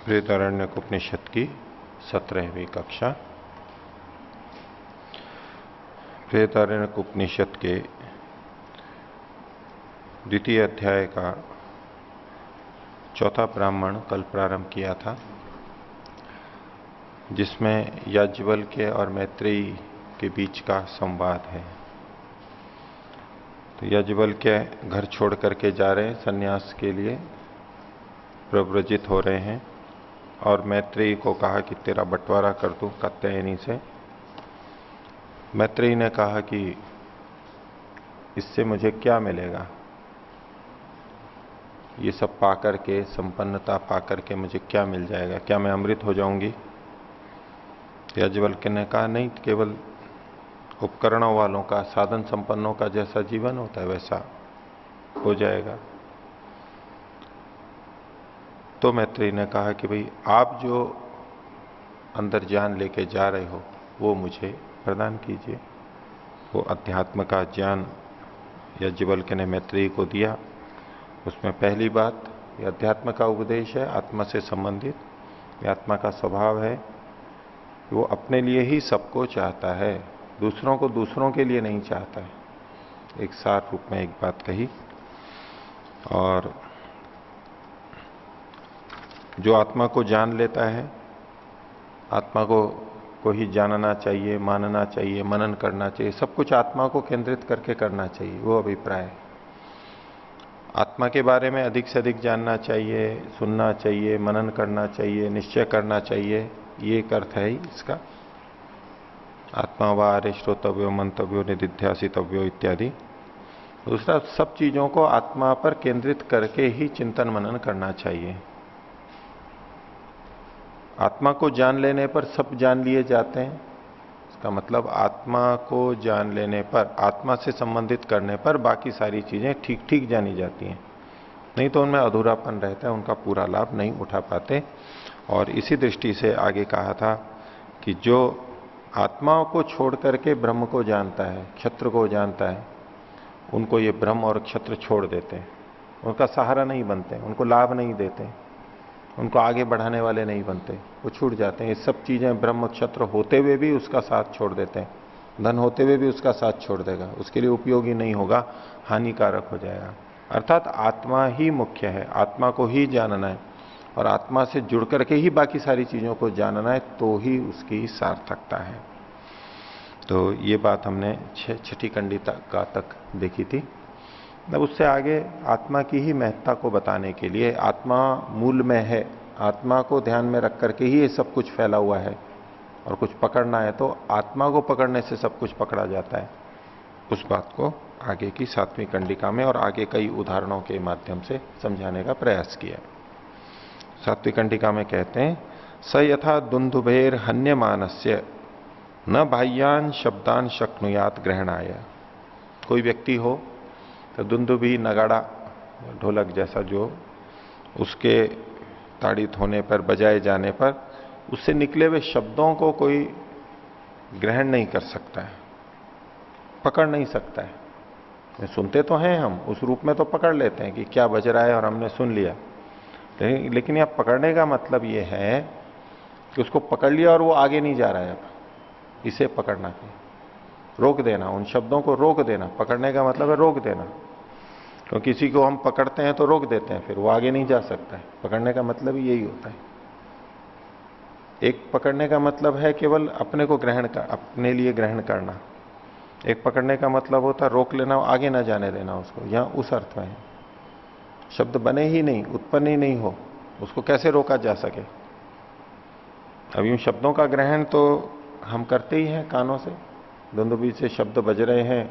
बृहदारण्यक उपनिषद की 17वीं कक्षा। बृहदारण्यक उपनिषद के द्वितीय अध्याय का चौथा ब्राह्मण कल प्रारंभ किया था, जिसमें याज्ञवल्क्य और मैत्रेयी के बीच का संवाद है। तो याज्ञवल्क्य घर छोड़ करके जा रहे हैं, सन्यास के लिए प्रव्रजित हो रहे हैं, और मैत्रेयी को कहा कि तेरा बंटवारा कर दूं कात्यायनी से। मैत्रेयी ने कहा कि इससे मुझे क्या मिलेगा, ये सब पाकर के, संपन्नता पाकर के मुझे क्या मिल जाएगा, क्या मैं अमृत हो जाऊंगी? याज्ञवल्क्य ने कहा नहीं, केवल उपकरणों वालों का, साधन संपन्नों का जैसा जीवन होता है वैसा हो जाएगा। तो मैत्रेयी ने कहा कि भाई आप जो अंदर ज्ञान लेके जा रहे हो वो मुझे प्रदान कीजिए। वो अध्यात्म का ज्ञान याज्ञवल्क्य ने मैत्रेयी को दिया। उसमें पहली बात, ये अध्यात्म का उपदेश है, आत्मा से संबंधित। ये आत्मा का स्वभाव है कि वो अपने लिए ही सबको चाहता है, दूसरों को दूसरों के लिए नहीं चाहता है। एक सार रूप में एक बात कही। और जो आत्मा को जान लेता है, आत्मा को ही जानना चाहिए, मानना चाहिए, मनन करना चाहिए, सब कुछ आत्मा को केंद्रित करके करना चाहिए, वो अभिप्राय है। आत्मा के बारे में अधिक से अधिक जानना चाहिए, सुनना चाहिए, मनन करना चाहिए, निश्चय करना चाहिए, ये एक अर्थ है इसका। आत्मा व आर्य श्रोतव्यो मंतव्यो निदिध्यासितव्यो इत्यादि। दूसरा, सब चीजों को आत्मा पर केंद्रित करके ही चिंतन मनन करना चाहिए। आत्मा को जान लेने पर सब जान लिए जाते हैं। इसका मतलब आत्मा को जान लेने पर, आत्मा से संबंधित करने पर बाकी सारी चीजें ठीक ठीक जानी जाती हैं, नहीं तो उनमें अधूरापन रहता है, उनका पूरा लाभ नहीं उठा पाते। और इसी दृष्टि से आगे कहा था कि जो आत्माओं को छोड़ करके ब्रह्म को जानता है, क्षत्र को जानता है, उनको ये ब्रह्म और क्षत्र छोड़ देते हैं, उनका सहारा नहीं बनते, उनको लाभ नहीं देते, उनको आगे बढ़ाने वाले नहीं बनते, वो छूट जाते हैं। ये सब चीजें ब्रह्म क्षत्र होते हुए भी उसका साथ छोड़ देते हैं, धन होते हुए भी उसका साथ छोड़ देगा, उसके लिए उपयोगी नहीं होगा, हानिकारक हो जाएगा। अर्थात आत्मा ही मुख्य है, आत्मा को ही जानना है, और आत्मा से जुड़ करके ही बाकी सारी चीजों को जानना है, तो ही उसकी सार्थकता है। तो ये बात हमने छठी कंडी तक देखी थी। अब उससे आगे आत्मा की ही महत्ता को बताने के लिए, आत्मा मूल में है, आत्मा को ध्यान में रख करके ही ये सब कुछ फैला हुआ है, और कुछ पकड़ना है तो आत्मा को पकड़ने से सब कुछ पकड़ा जाता है। उस बात को आगे की 7वीं कंडिका में और आगे कई उदाहरणों के माध्यम से समझाने का प्रयास किया। 7वीं कंडिका में कहते हैं, स यथा दुंदुभेर हन्यमानस्य न बाह्यान शब्दान शक्नुयात ग्रहणाय। कोई व्यक्ति हो तो दुंदुभी, नगाड़ा, ढोलक जैसा जो उसके ताड़ित होने पर, बजाए जाने पर उससे निकले हुए शब्दों को कोई ग्रहण नहीं कर सकता है, पकड़ नहीं सकता है। सुनते तो हैं हम, उस रूप में तो पकड़ लेते हैं कि क्या बज रहा है और हमने सुन लिया, लेकिन यह पकड़ने का मतलब यह है कि उसको पकड़ लिया और वो आगे नहीं जा रहा है। अब इसे पकड़ना है, रोक देना, उन शब्दों को रोक देना। पकड़ने का मतलब है रोक देना, क्योंकि किसी को हम पकड़ते हैं तो रोक देते हैं, फिर वो आगे नहीं जा सकता है। पकड़ने का मतलब ही यही होता है। एक पकड़ने का मतलब है केवल अपने को ग्रहण कर, अपने लिए ग्रहण करना। एक पकड़ने का मतलब होता है रोक लेना, आगे ना जाने देना उसको। यहां उस अर्थ में है, शब्द बने ही नहीं, उत्पन्न ही नहीं हो, उसको कैसे रोका जा सके। अब यूं शब्दों का ग्रहण तो हम करते ही हैं कानों से। दुंदुभी से शब्द बज रहे हैं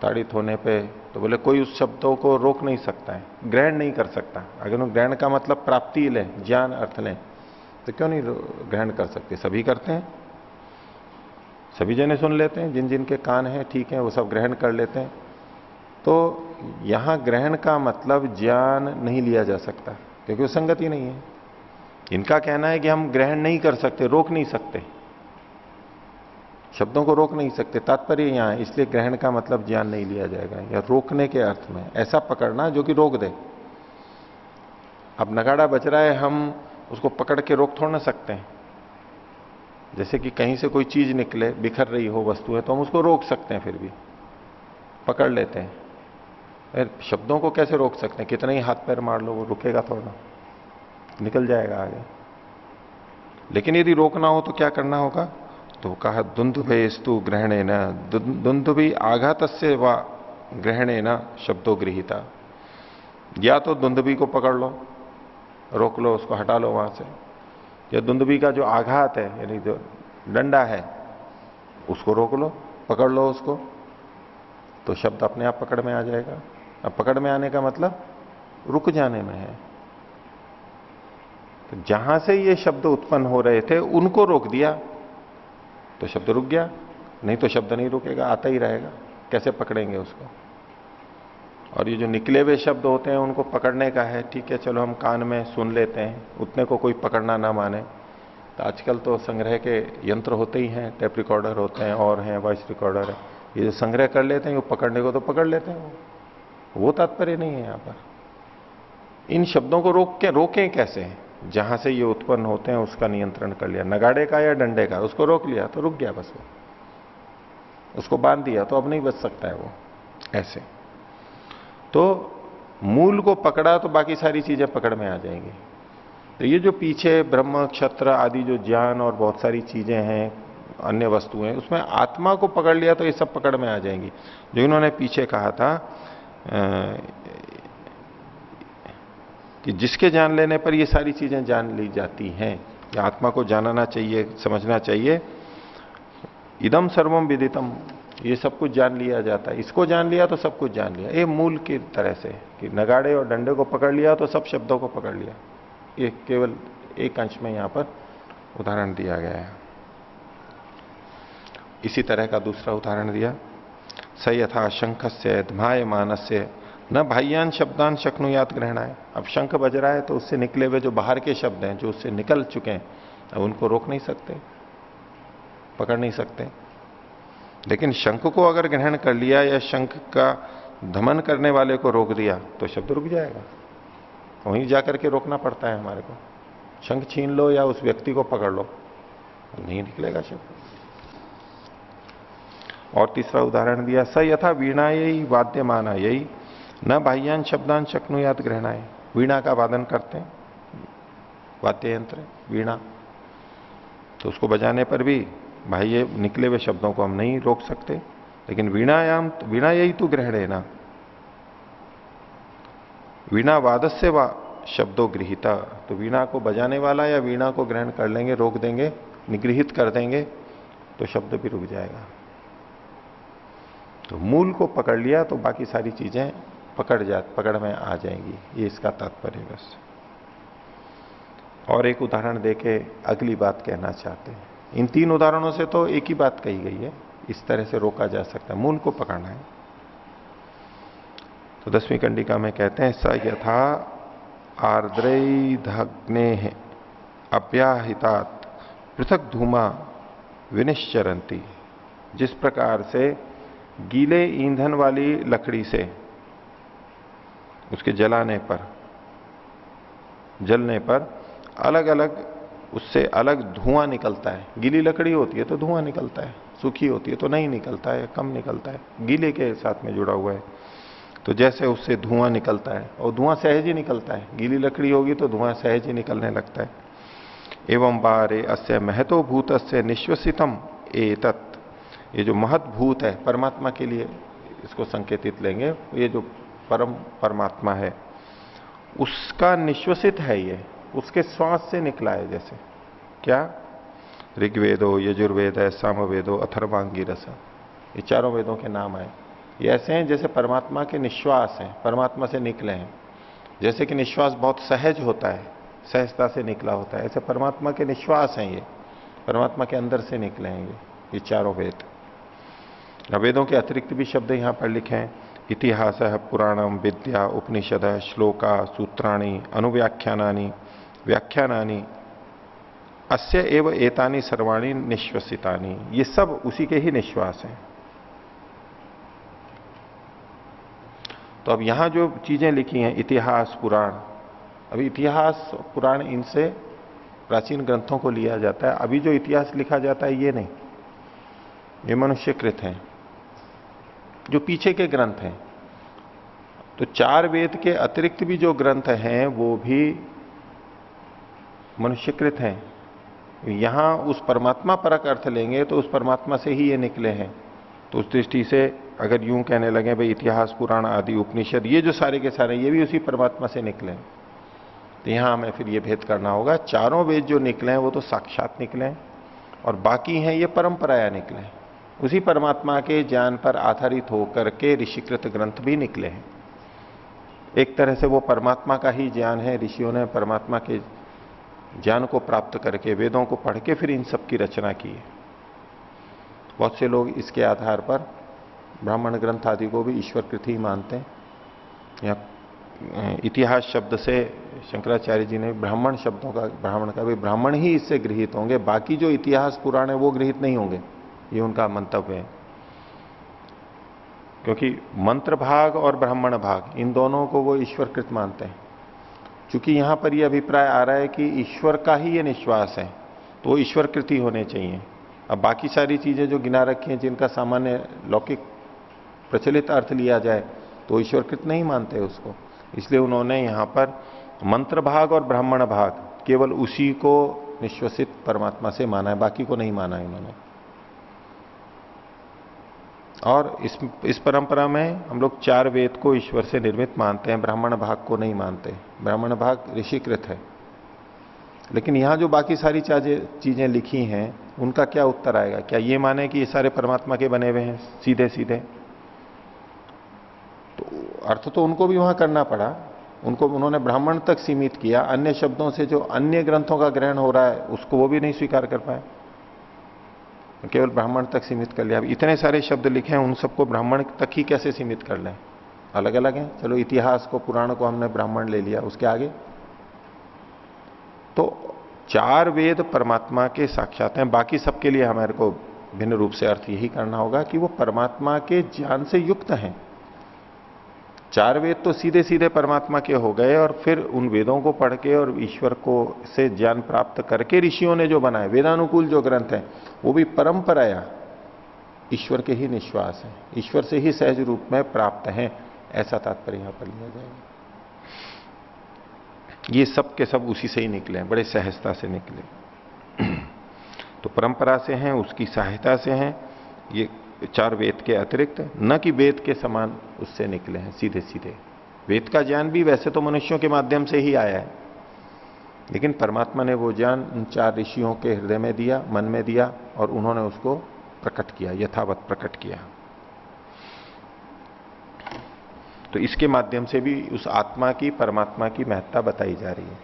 ताड़ित होने पे, तो बोले कोई उस शब्दों को रोक नहीं सकता है, ग्रहण नहीं कर सकता। अगर वो ग्रहण का मतलब प्राप्ति लें, ज्ञान अर्थ लें, तो क्यों नहीं ग्रहण कर सकते? सभी करते हैं, सभी जने सुन लेते हैं, जिन जिन के कान हैं ठीक है, वो सब ग्रहण कर लेते हैं। तो यहां ग्रहण का मतलब ज्ञान नहीं लिया जा सकता, क्योंकि वो संगति नहीं है। इनका कहना है कि हम ग्रहण नहीं कर सकते, रोक नहीं सकते, शब्दों को रोक नहीं सकते। तात्पर्य यहां है, इसलिए ग्रहण का मतलब ज्ञान नहीं लिया जाएगा, या रोकने के अर्थ में ऐसा पकड़ना जो कि रोक दे। अब नगाड़ा बज रहा है, हम उसको पकड़ के रोक थोड़ ना सकते हैं। जैसे कि कहीं से कोई चीज निकले, बिखर रही हो वस्तुएं, तो हम उसको रोक सकते हैं, फिर भी पकड़ लेते हैं। फिर शब्दों को कैसे रोक सकते हैं? कितना ही हाथ पैर मार लो, वो रुकेगा थोड़ा, निकल जाएगा आगे। लेकिन यदि रोकना हो तो क्या करना होगा? तो कहा दुंदुभेस्तु ग्रहणे न, दुंदुभि आघात से व ग्रहणे न शब्दों गृहीता। या तो दुंदुभि को पकड़ लो, रोक लो, उसको हटा लो वहां से, या दुंदुभि का जो आघात है यानी जो डंडा है उसको रोक लो, पकड़ लो उसको, तो शब्द अपने आप पकड़ में आ जाएगा। अब पकड़ में आने का मतलब रुक जाने में है। तो जहां से ये शब्द उत्पन्न हो रहे थे उनको रोक दिया तो शब्द रुक गया, नहीं तो शब्द नहीं रुकेगा, आता ही रहेगा। कैसे पकड़ेंगे उसको? और ये जो निकले हुए शब्द होते हैं उनको पकड़ने का है, ठीक है चलो हम कान में सुन लेते हैं, उतने को कोई पकड़ना ना माने तो आजकल तो संग्रह के यंत्र होते ही हैं, टेप रिकॉर्डर होते हैं और हैं वॉइस रिकॉर्डर है, ये जो संग्रह कर लेते हैं वो पकड़ने को तो पकड़ लेते हैं, वो तात्पर्य नहीं है यहां पर। इन शब्दों को रोकें कैसे? जहां से ये उत्पन्न होते हैं उसका नियंत्रण कर लिया, नगाड़े का या डंडे का, उसको रोक लिया तो रुक गया बस वो, उसको बांध दिया तो अब नहीं बच सकता है वो। ऐसे तो मूल को पकड़ा तो बाकी सारी चीजें पकड़ में आ जाएंगी। तो ये जो पीछे ब्रह्म क्षत्र आदि जो ज्ञान और बहुत सारी चीजें हैं, अन्य वस्तुएं, उसमें आत्मा को पकड़ लिया तो ये सब पकड़ में आ जाएंगी। जो इन्होंने पीछे कहा था कि जिसके जान लेने पर ये सारी चीजें जान ली जाती हैं, या आत्मा को जानना चाहिए, समझना चाहिए। इदम सर्वम विदितम, ये सब कुछ जान लिया जाता है, इसको जान लिया तो सब कुछ जान लिया। ये मूल की तरह से कि नगाड़े और डंडे को पकड़ लिया तो सब शब्दों को पकड़ लिया। ये केवल एक अंश में यहां पर उदाहरण दिया गया है। इसी तरह का दूसरा उदाहरण दिया, स यथा शंखस्य ध्मायमानस्य न बाह्यान शब्दान शक्नुयात ग्रहणाय। अब शंख बज रहा है तो उससे निकले हुए जो बाहर के शब्द हैं जो उससे निकल चुके हैं, अब उनको रोक नहीं सकते, पकड़ नहीं सकते। लेकिन शंख को अगर ग्रहण कर लिया या शंख का धमन करने वाले को रोक दिया तो शब्द रुक जाएगा। वहीं जाकर के रोकना पड़ता है हमारे को, शंख छीन लो या उस व्यक्ति को पकड़ लो, नहीं निकलेगा शब्द। और तीसरा उदाहरण दिया, स यथा वीणा यही वाद्यमाना यही न बाह्यान शब्दान शक्नुयात ग्रहणाय। वीणा का वादन करते हैं, वाद्य यंत्र वीणा, तो उसको बजाने पर भी बाह्य निकले हुए शब्दों को हम नहीं रोक सकते। लेकिन वीणा यही तो ग्रहण है ना, वीणा वादस्य वा शब्दों गृहीता। तो वीणा को बजाने वाला या वीणा को ग्रहण कर लेंगे, रोक देंगे, निगृहित कर देंगे तो शब्द भी रुक जाएगा। तो मूल को पकड़ लिया तो बाकी सारी चीजें पकड़ में आ जाएंगी, ये इसका तात्पर्य बस। और एक उदाहरण देके अगली बात कहना चाहते हैं। इन तीन उदाहरणों से तो एक ही बात कही गई है, इस तरह से रोका जा सकता है, मूल को पकड़ना है। तो 10वीं कंडिका में कहते हैं, स यथा आर्द्रैधग्ने अव्याहितात पृथक धूमा विनिश्चरंती। जिस प्रकार से गीले ईंधन वाली लकड़ी से उसके जलने पर अलग अलग उससे अलग धुआं निकलता है। गीली लकड़ी होती है तो धुआं निकलता है, सूखी होती है तो नहीं निकलता है, कम निकलता है, गीले के साथ में जुड़ा हुआ है। तो जैसे उससे धुआं निकलता है, और धुआं सहज ही निकलता है, गीली लकड़ी होगी तो धुआं सहज ही निकलने लगता है। एवं बारे अस्य महतो भूतस्य निश्वसितम एतत्। ये जो महत भूत है परमात्मा के लिए इसको संकेतित लेंगे, ये जो परमात्मा है उसका निश्वसित है, ये उसके श्वास से निकला है। जैसे क्या? ऋग्वेदो, यजुर्वेद, सामवेदो, अथर्वांगी रस, ये चारों वेदों के नाम आए। ये ऐसे हैं जैसे परमात्मा के निश्वास हैं, परमात्मा से निकले हैं। जैसे कि निश्वास बहुत सहज होता है, सहजता से निकला होता है, ऐसे परमात्मा के निश्वास हैं, ये परमात्मा के अंदर से निकले हैं ये चारों वेद। वेदों के अतिरिक्त भी शब्द यहां पर लिखे हैं, इतिहास, पुराणम, विद्या, उपनिषद, श्लोका, सूत्राणी, अनुव्याख्यानानि, व्याख्यानानि, अस्य एव एतानि सर्वाणि निश्वसितानि। ये सब उसी के ही निश्वास हैं। तो अब यहां जो चीजें लिखी हैं, इतिहास, पुराण, अभी इतिहास पुराण इनसे प्राचीन ग्रंथों को लिया जाता है। अभी जो इतिहास लिखा जाता है ये नहीं, ये मनुष्यकृत हैं, जो पीछे के ग्रंथ हैं। तो 4 वेद के अतिरिक्त भी जो ग्रंथ हैं वो भी मनुष्यकृत हैं। यहां उस परमात्मा परक अर्थ लेंगे तो उस परमात्मा से ही ये निकले हैं। तो उस दृष्टि से अगर यूं कहने लगे भाई इतिहास, पुराण आदि, उपनिषद, ये जो सारे के सारे ये भी उसी परमात्मा से निकले हैं, तो यहां हमें फिर ये भेद करना होगा। चारों वेद जो निकले हैं वो तो साक्षात निकले हैं, और बाकी हैं ये परंपराया निकले हैं। उसी परमात्मा के ज्ञान पर आधारित होकर के ऋषिकृत ग्रंथ भी निकले हैं। एक तरह से वो परमात्मा का ही ज्ञान है। ऋषियों ने परमात्मा के ज्ञान को प्राप्त करके वेदों को पढ़ के फिर इन सब की रचना की है। बहुत से लोग इसके आधार पर ब्राह्मण ग्रंथ आदि को भी ईश्वरकृत ही मानते हैं। या इतिहास शब्द से शंकराचार्य जी ने ब्राह्मण शब्दों का, ब्राह्मण का भी, ब्राह्मण ही इससे गृहीत होंगे, बाकी जो इतिहास पुराण है वो गृहीत नहीं होंगे, ये उनका मंतव्य है। क्योंकि मंत्र भाग और ब्राह्मण भाग इन दोनों को वो ईश्वरकृत मानते हैं। क्योंकि यहां पर यह अभिप्राय आ रहा है कि ईश्वर का ही ये निश्वास है, तो वो ईश्वरकृत ही होने चाहिए। अब बाकी सारी चीजें जो गिना रखी हैं जिनका सामान्य लौकिक प्रचलित अर्थ लिया जाए तो ईश्वरकृत नहीं मानते उसको। इसलिए उन्होंने यहां पर मंत्र भाग और ब्राह्मण भाग केवल उसी को निश्वसित परमात्मा से माना है, बाकी को नहीं माना है इन्होंने। और इस परंपरा में हम लोग 4 वेद को ईश्वर से निर्मित मानते हैं, ब्राह्मण भाग को नहीं मानते। ब्राह्मण भाग ऋषिकृत है। लेकिन यहां जो बाकी सारी चीजें लिखी हैं उनका क्या उत्तर आएगा? क्या ये माने कि ये सारे परमात्मा के बने हुए हैं सीधे सीधे? तो अर्थ तो उनको भी वहां करना पड़ा। उनको उन्होंने ब्राह्मण तक सीमित किया, अन्य शब्दों से जो अन्य ग्रंथों का ग्रहण हो रहा है उसको वो भी नहीं स्वीकार कर पाए, केवल ब्राह्मण तक सीमित कर लिया। अब इतने सारे शब्द लिखे हैं, उन सबको ब्राह्मण तक ही कैसे सीमित कर लें? अलग अलग हैं। चलो इतिहास को, पुराण को हमने ब्राह्मण ले लिया, उसके आगे तो 4 वेद परमात्मा के साक्षात हैं। बाकी सबके लिए हमारे को भिन्न रूप से अर्थ यही करना होगा कि वो परमात्मा के ज्ञान से युक्त हैं। 4 वेद तो सीधे सीधे परमात्मा के हो गए, और फिर उन वेदों को पढ़ के और ईश्वर को से ज्ञान प्राप्त करके ऋषियों ने जो बनाए वेदानुकूल जो ग्रंथ हैं वो भी परंपराया ईश्वर के ही निश्वास है, ईश्वर से ही सहज रूप में प्राप्त हैं, ऐसा तात्पर्य यहां पर लिया जाएगा। ये सब के सब उसी से ही निकले हैं, बड़े सहजता से निकले। तो परंपरा से हैं, उसकी सहायता से हैं ये 4 वेद के अतिरिक्त, न कि वेद के समान उससे निकले हैं सीधे सीधे। वेद का ज्ञान भी वैसे तो मनुष्यों के माध्यम से ही आया है, लेकिन परमात्मा ने वो ज्ञान उन 4 ऋषियों के हृदय में दिया, मन में दिया, और उन्होंने उसको प्रकट किया, यथावत प्रकट किया। तो इसके माध्यम से भी उस आत्मा की, परमात्मा की महत्ता बताई जा रही है।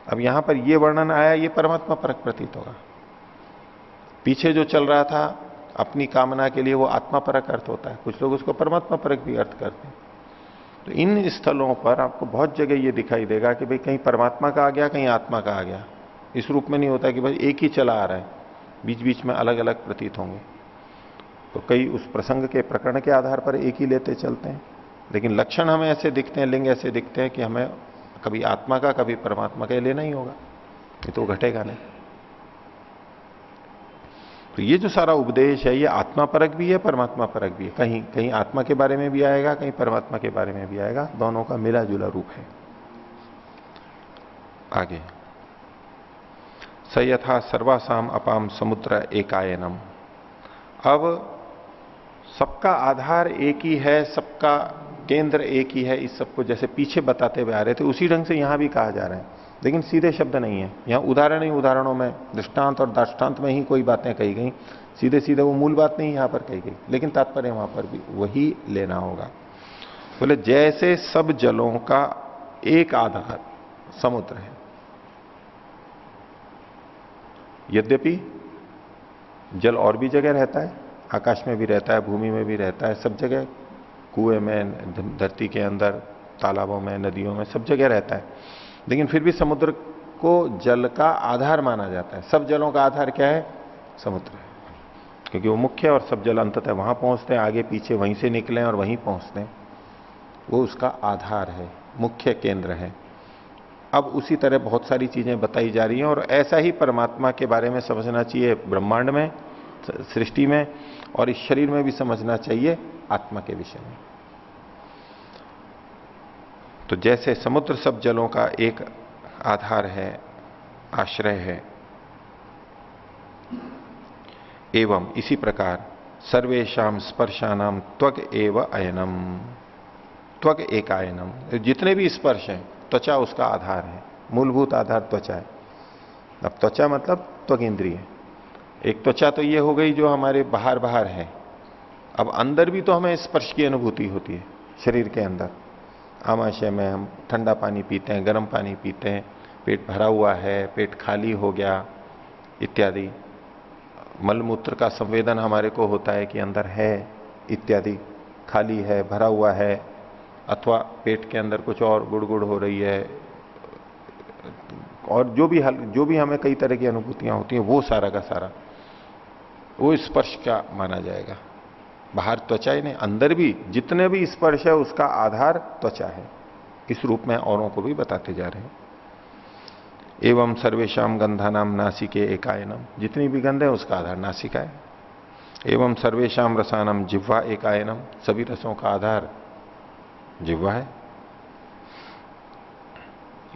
अब यहां पर यह वर्णन आया, ये परमात्मा परक प्रतीत होगा। पीछे जो चल रहा था अपनी कामना के लिए, वो आत्मा परक अर्थ होता है, कुछ लोग उसको परमात्मा परक भी अर्थ करते हैं। तो इन स्थलों पर आपको बहुत जगह ये दिखाई देगा कि भाई कहीं परमात्मा का आ गया, कहीं आत्मा का आ गया। इस रूप में नहीं होता कि भाई एक ही चला आ रहा है, बीच बीच में अलग अलग प्रतीत होंगे। तो कई उस प्रसंग के, प्रकरण के आधार पर एक ही लेते चलते हैं, लेकिन लक्षण हमें ऐसे दिखते हैं, लिंग ऐसे दिखते हैं कि हमें कभी आत्मा का कभी परमात्मा का लेना ही होगा, ये तो घटेगा नहीं। तो ये जो सारा उपदेश है ये आत्मा परक भी है, परमात्मा परक भी है। कहीं कहीं आत्मा के बारे में भी आएगा, कहीं परमात्मा के बारे में भी आएगा, दोनों का मिला जुला रूप है। आगे, स यथा सर्वासाम अपाम समुद्र एकायनम। अब सबका आधार एक ही है, सबका केंद्र एक ही है, इस सबको जैसे पीछे बताते हुए आ रहे थे उसी ढंग से यहां भी कहा जा रहा है, लेकिन सीधे शब्द नहीं है। यहां उदाहरण ही उदाहरणों में, दृष्टांत और दाष्टांत में ही कोई बातें कही गई, सीधे सीधे वो मूल बात नहीं यहां पर कही गई, लेकिन तात्पर्य वहां पर भी वही लेना होगा। बोले जैसे सब जलों का एक आधार समुद्र है, यद्यपि जल और भी जगह रहता है, आकाश में भी रहता है, भूमि में भी रहता है, सब जगह, कुएं में, धरती के अंदर, तालाबों में, नदियों में, सब जगह रहता है, लेकिन फिर भी समुद्र को जल का आधार माना जाता है। सब जलों का आधार क्या है? समुद्र है, क्योंकि वो मुख्य है और सब जल अंततः वहां पहुंचते हैं, आगे पीछे वहीं से निकले और वहीं पहुंचते हैं, वो उसका आधार है, मुख्य केंद्र है। अब उसी तरह बहुत सारी चीजें बताई जा रही हैं और ऐसा ही परमात्मा के बारे में समझना चाहिए ब्रह्मांड में, सृष्टि में, और इस शरीर में भी समझना चाहिए आत्मा के विषय में। तो जैसे समुद्र सब जलों का एक आधार है, आश्रय है, एवं इसी प्रकार सर्वेशाम स्पर्शानाम त्वग एव अयनम, त्वग एक आयनम, जितने भी स्पर्श हैं त्वचा उसका आधार है, मूलभूत आधार त्वचा है। अब त्वचा मतलब त्वग इंद्रिय। एक त्वचा तो ये हो गई जो हमारे बाहर बाहर है, अब अंदर भी तो हमें स्पर्श की अनुभूति होती है शरीर के अंदर। आमाशय में हम ठंडा पानी पीते हैं, गर्म पानी पीते हैं, पेट भरा हुआ है, पेट खाली हो गया इत्यादि। मलमूत्र का संवेदन हमारे को होता है कि अंदर है इत्यादि, खाली है, भरा हुआ है, अथवा पेट के अंदर कुछ और गुड़गुड़ हो रही है, और जो भी हमें कई तरह की अनुभूतियां होती हैं, वो सारा का सारा वो स्पर्श का माना जाएगा। बाहर त्वचा ही नहीं, अंदर भी जितने भी स्पर्श है उसका आधार त्वचा है। इस रूप में औरों को भी बताते जा रहे हैं। एवं सर्वेशाम गंधानाम नासिके एकायनम, जितनी भी गंध है उसका आधार नासिका है। एवं सर्वेशाम रसानम जिह्वा एकायनम, सभी रसों का आधार जिह्वा है।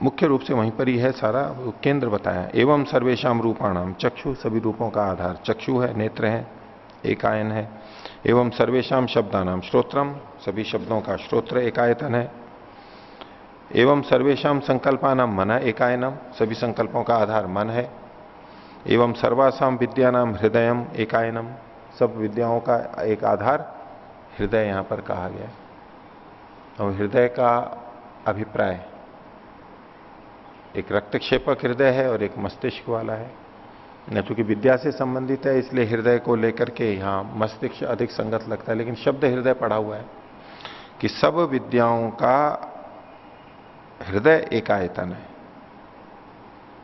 मुख्य रूप से वहीं पर ही है सारा केंद्र बताया। एवं सर्वेशाम रूपाणाम चक्षु, सभी रूपों का आधार चक्षु है, नेत्र है, एकायन है। एवं सर्वेशाम शब्दानाम श्रोत्रम, सभी शब्दों का श्रोत्र एकायतन है। एवं सर्वेशाम संकल्पानाम मन एकायनम, सभी संकल्पों का आधार मन है। एवं सर्वासाम विद्यानाम हृदयम एकायनम, सब विद्याओं का एक आधार हृदय यहां पर कहा गया है। और हृदय का अभिप्राय, एक रक्तक्षेपक हृदय है और एक मस्तिष्क वाला है। न चूंकि विद्या से संबंधित है इसलिए हृदय को लेकर के यहां मस्तिष्क अधिक संगत लगता है, लेकिन शब्द हृदय पढ़ा हुआ है कि सब विद्याओं का हृदय एकायतन है,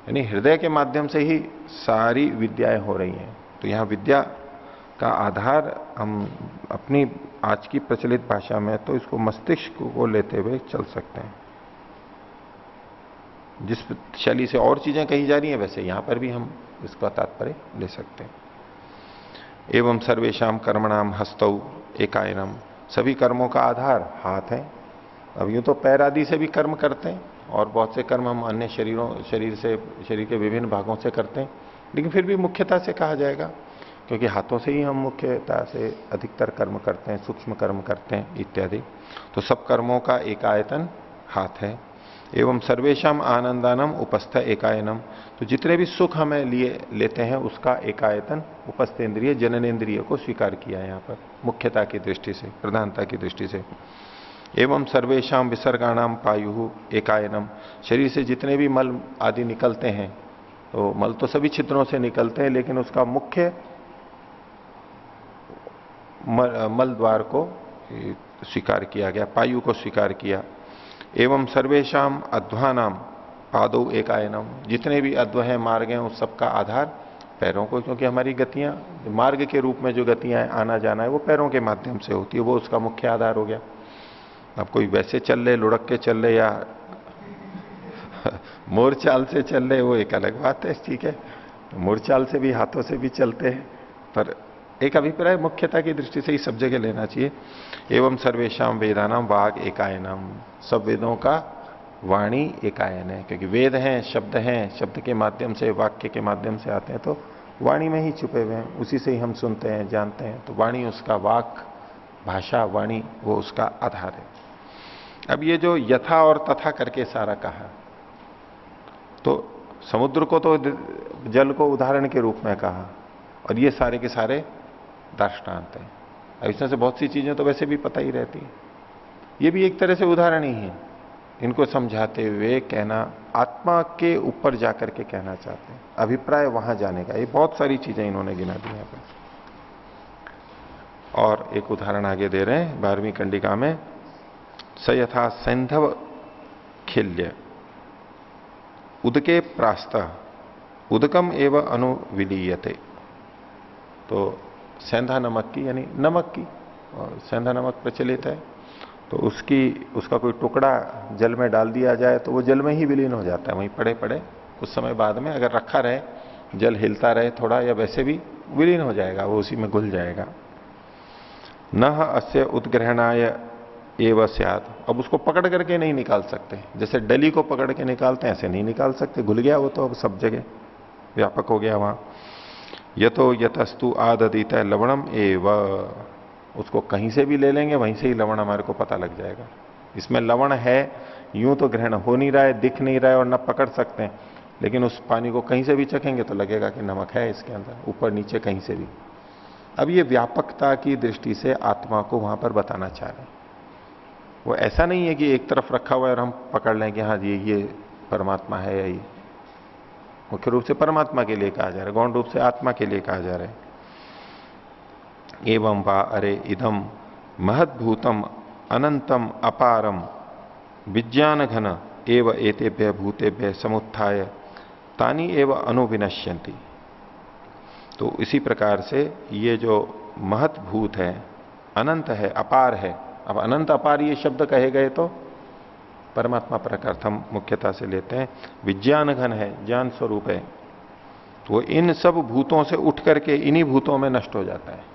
यानी हृदय के माध्यम से ही सारी विद्याएं हो रही हैं। तो यहां विद्या का आधार हम अपनी आज की प्रचलित भाषा में तो इसको मस्तिष्क को लेते हुए चल सकते हैं। जिस शैली से और चीजें कही जा रही हैं वैसे यहां पर भी हम इसका तात्पर्य ले सकते हैं। एवं सर्वेशाम कर्मणाम हस्तौ एकायनम, सभी कर्मों का आधार हाथ है। अब यूं तो पैर आदि से भी कर्म करते हैं और बहुत से कर्म हम अन्य शरीर के विभिन्न भागों से करते हैं, लेकिन फिर भी मुख्यता से कहा जाएगा क्योंकि हाथों से ही हम मुख्यता से अधिकतर कर्म करते हैं, सूक्ष्म कर्म करते हैं इत्यादि। तो सब कर्मों का एकायतन हाथ है। एवं सर्वेशाम आनंदानम उपस्थ एकायनम, तो जितने भी सुख हमें लेते हैं उसका एकायतन उपस्थेंद्रिय जननेन्द्रिय को स्वीकार किया है यहां पर मुख्यता की दृष्टि से, प्रधानता की दृष्टि से। एवं सर्वेशाम विसर्गाणाम पायु एकायनम, शरीर से जितने भी मल आदि निकलते हैं, तो मल तो सभी छिद्रों से निकलते हैं लेकिन उसका मुख्य मल द्वार को स्वीकार किया गया, पायु को स्वीकार किया। एवं सर्वेशाम अध्वानाम पादौ एकायनम, जितने भी अध्व हैं, मार्ग हैं, उस सबका आधार पैरों को, क्योंकि हमारी गतियां मार्ग के रूप में जो गतियां आना जाना है वो पैरों के माध्यम से होती है, वो उसका मुख्य आधार हो गया। अब कोई वैसे चल ले, लुढ़क के चल ले या मोर चाल से चल ले, वो एक अलग बात है, ठीक है। मोर चाल से भी, हाथों से भी चलते हैं, पर एक अभिप्राय मुख्यता की दृष्टि से ही सब जगह लेना चाहिए। एवं सर्वेशाम वेदानाम वाग एकायनम, सब वेदों का वाणी एकायन है, क्योंकि वेद हैं, शब्द के माध्यम से, वाक्य के माध्यम से आते हैं, तो वाणी में ही छुपे हुए हैं, उसी से ही हम सुनते हैं, जानते हैं। तो वाणी उसका, वाक भाषा वाणी वो उसका आधार है। अब ये जो यथा और तथा करके सारा कहा, तो समुद्र को तो जल को उदाहरण के रूप में कहा, और ये सारे के सारे दृष्टांत हैं। अब इसमें से बहुत सी चीजें तो वैसे भी पता ही रहती है, ये भी एक तरह से उदाहरण ही है। इनको समझाते हुए कहना, आत्मा के ऊपर जाकर के कहना चाहते हैं, अभिप्राय वहां जाने का। ये बहुत सारी चीजें इन्होंने गिना दी यहां पर। और एक उदाहरण आगे दे रहे हैं 12वीं कंडिका में, स यथा सैंधव खिल्य उदके प्रास्त उदकम एवं अनुविलीयते। तो सेंधा नमक की, यानी नमक की, और सेंधा नमक प्रचलित है, तो उसका कोई टुकड़ा जल में डाल दिया जाए तो वो जल में ही विलीन हो जाता है, वहीं पड़े पड़े कुछ समय बाद में अगर रखा रहे, जल हिलता रहे थोड़ा या वैसे भी विलीन हो जाएगा, वो उसी में घुल जाएगा। न अस्य उद्ग्रहणाय एव स्यात्, अब उसको पकड़ करके नहीं निकाल सकते, जैसे डली को पकड़ के निकालते हैं ऐसे नहीं निकाल सकते, घुल गया वो तो अब सब जगह व्यापक हो गया वहां। यतो यतस्तु आददित लवणम एव, उसको कहीं से भी ले लेंगे वहीं से ही लवण हमारे को पता लग जाएगा। इसमें लवण है यूं तो ग्रहण हो नहीं रहा है, दिख नहीं रहा है और न पकड़ सकते हैं, लेकिन उस पानी को कहीं से भी चखेंगे तो लगेगा कि नमक है इसके अंदर, ऊपर नीचे कहीं से भी। अब ये व्यापकता की दृष्टि से आत्मा को वहां पर बताना चाह रहे हैं। वो ऐसा नहीं है कि एक तरफ रखा हुआ है और हम पकड़ लें कि हाँ जी ये परमात्मा है, या ये मुख्य रूप से परमात्मा के लिए कहा जा रहा है, गौण रूप से आत्मा के लिए कहा जा रहा है। एवं वा अरे इदम महद्भूतम अनंतम अपारम विज्ञान घन एव एतेभ्य भूतेभ्य समुत्थाय तानी एव अनुविनश्यन्ति। तो इसी प्रकार से ये जो महत भूत है, अनंत है, अपार है। अब अनंत अपार ये शब्द कहे गए तो परमात्मा पर अर्थ हम मुख्यता से लेते हैं। विज्ञान घन है, ज्ञान स्वरूप है, तो इन सब भूतों से उठ करके इन्हीं भूतों में नष्ट हो जाता है।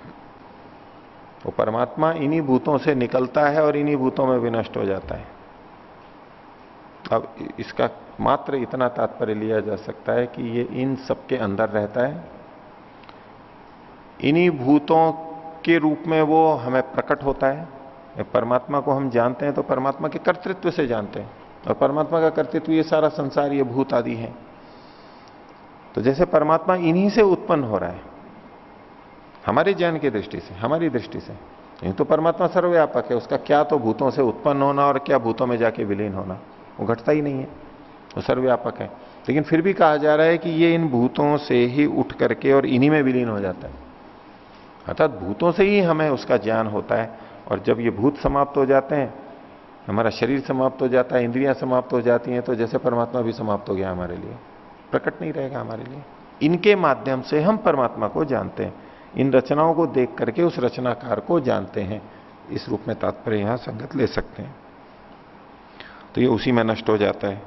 वो परमात्मा इन्हीं भूतों से निकलता है और इन्हीं भूतों में भी नष्ट हो जाता है। अब इसका मात्र इतना तात्पर्य लिया जा सकता है कि ये इन सबके अंदर रहता है, इन्हीं भूतों के रूप में वो हमें प्रकट होता है। परमात्मा को हम जानते हैं तो परमात्मा के कर्तृत्व से जानते हैं, और परमात्मा का कर्तृत्व ये सारा संसार, ये भूत आदि है। तो जैसे परमात्मा इन्हीं से उत्पन्न हो रहा है हमारे ज्ञान की दृष्टि से, हमारी दृष्टि से, यूं तो परमात्मा सर्वव्यापक है, उसका क्या तो भूतों से उत्पन्न होना और क्या भूतों में जाके विलीन होना, वो घटता ही नहीं है, वो सर्वव्यापक है। लेकिन फिर भी कहा जा रहा है कि ये इन भूतों से ही उठ करके और इन्हीं में विलीन हो जाता है, अर्थात भूतों से ही हमें उसका ज्ञान होता है। और जब ये भूत समाप्त हो जाते हैं, हमारा शरीर समाप्त हो जाता है, इंद्रियां समाप्त हो जाती हैं, तो जैसे परमात्मा भी समाप्त हो गया, हमारे लिए प्रकट नहीं रहेगा हमारे लिए। इनके माध्यम से हम परमात्मा को जानते हैं, इन रचनाओं को देख करके उस रचनाकार को जानते हैं, इस रूप में तात्पर्य यहां संगत ले सकते हैं। तो ये उसी में नष्ट हो जाता है।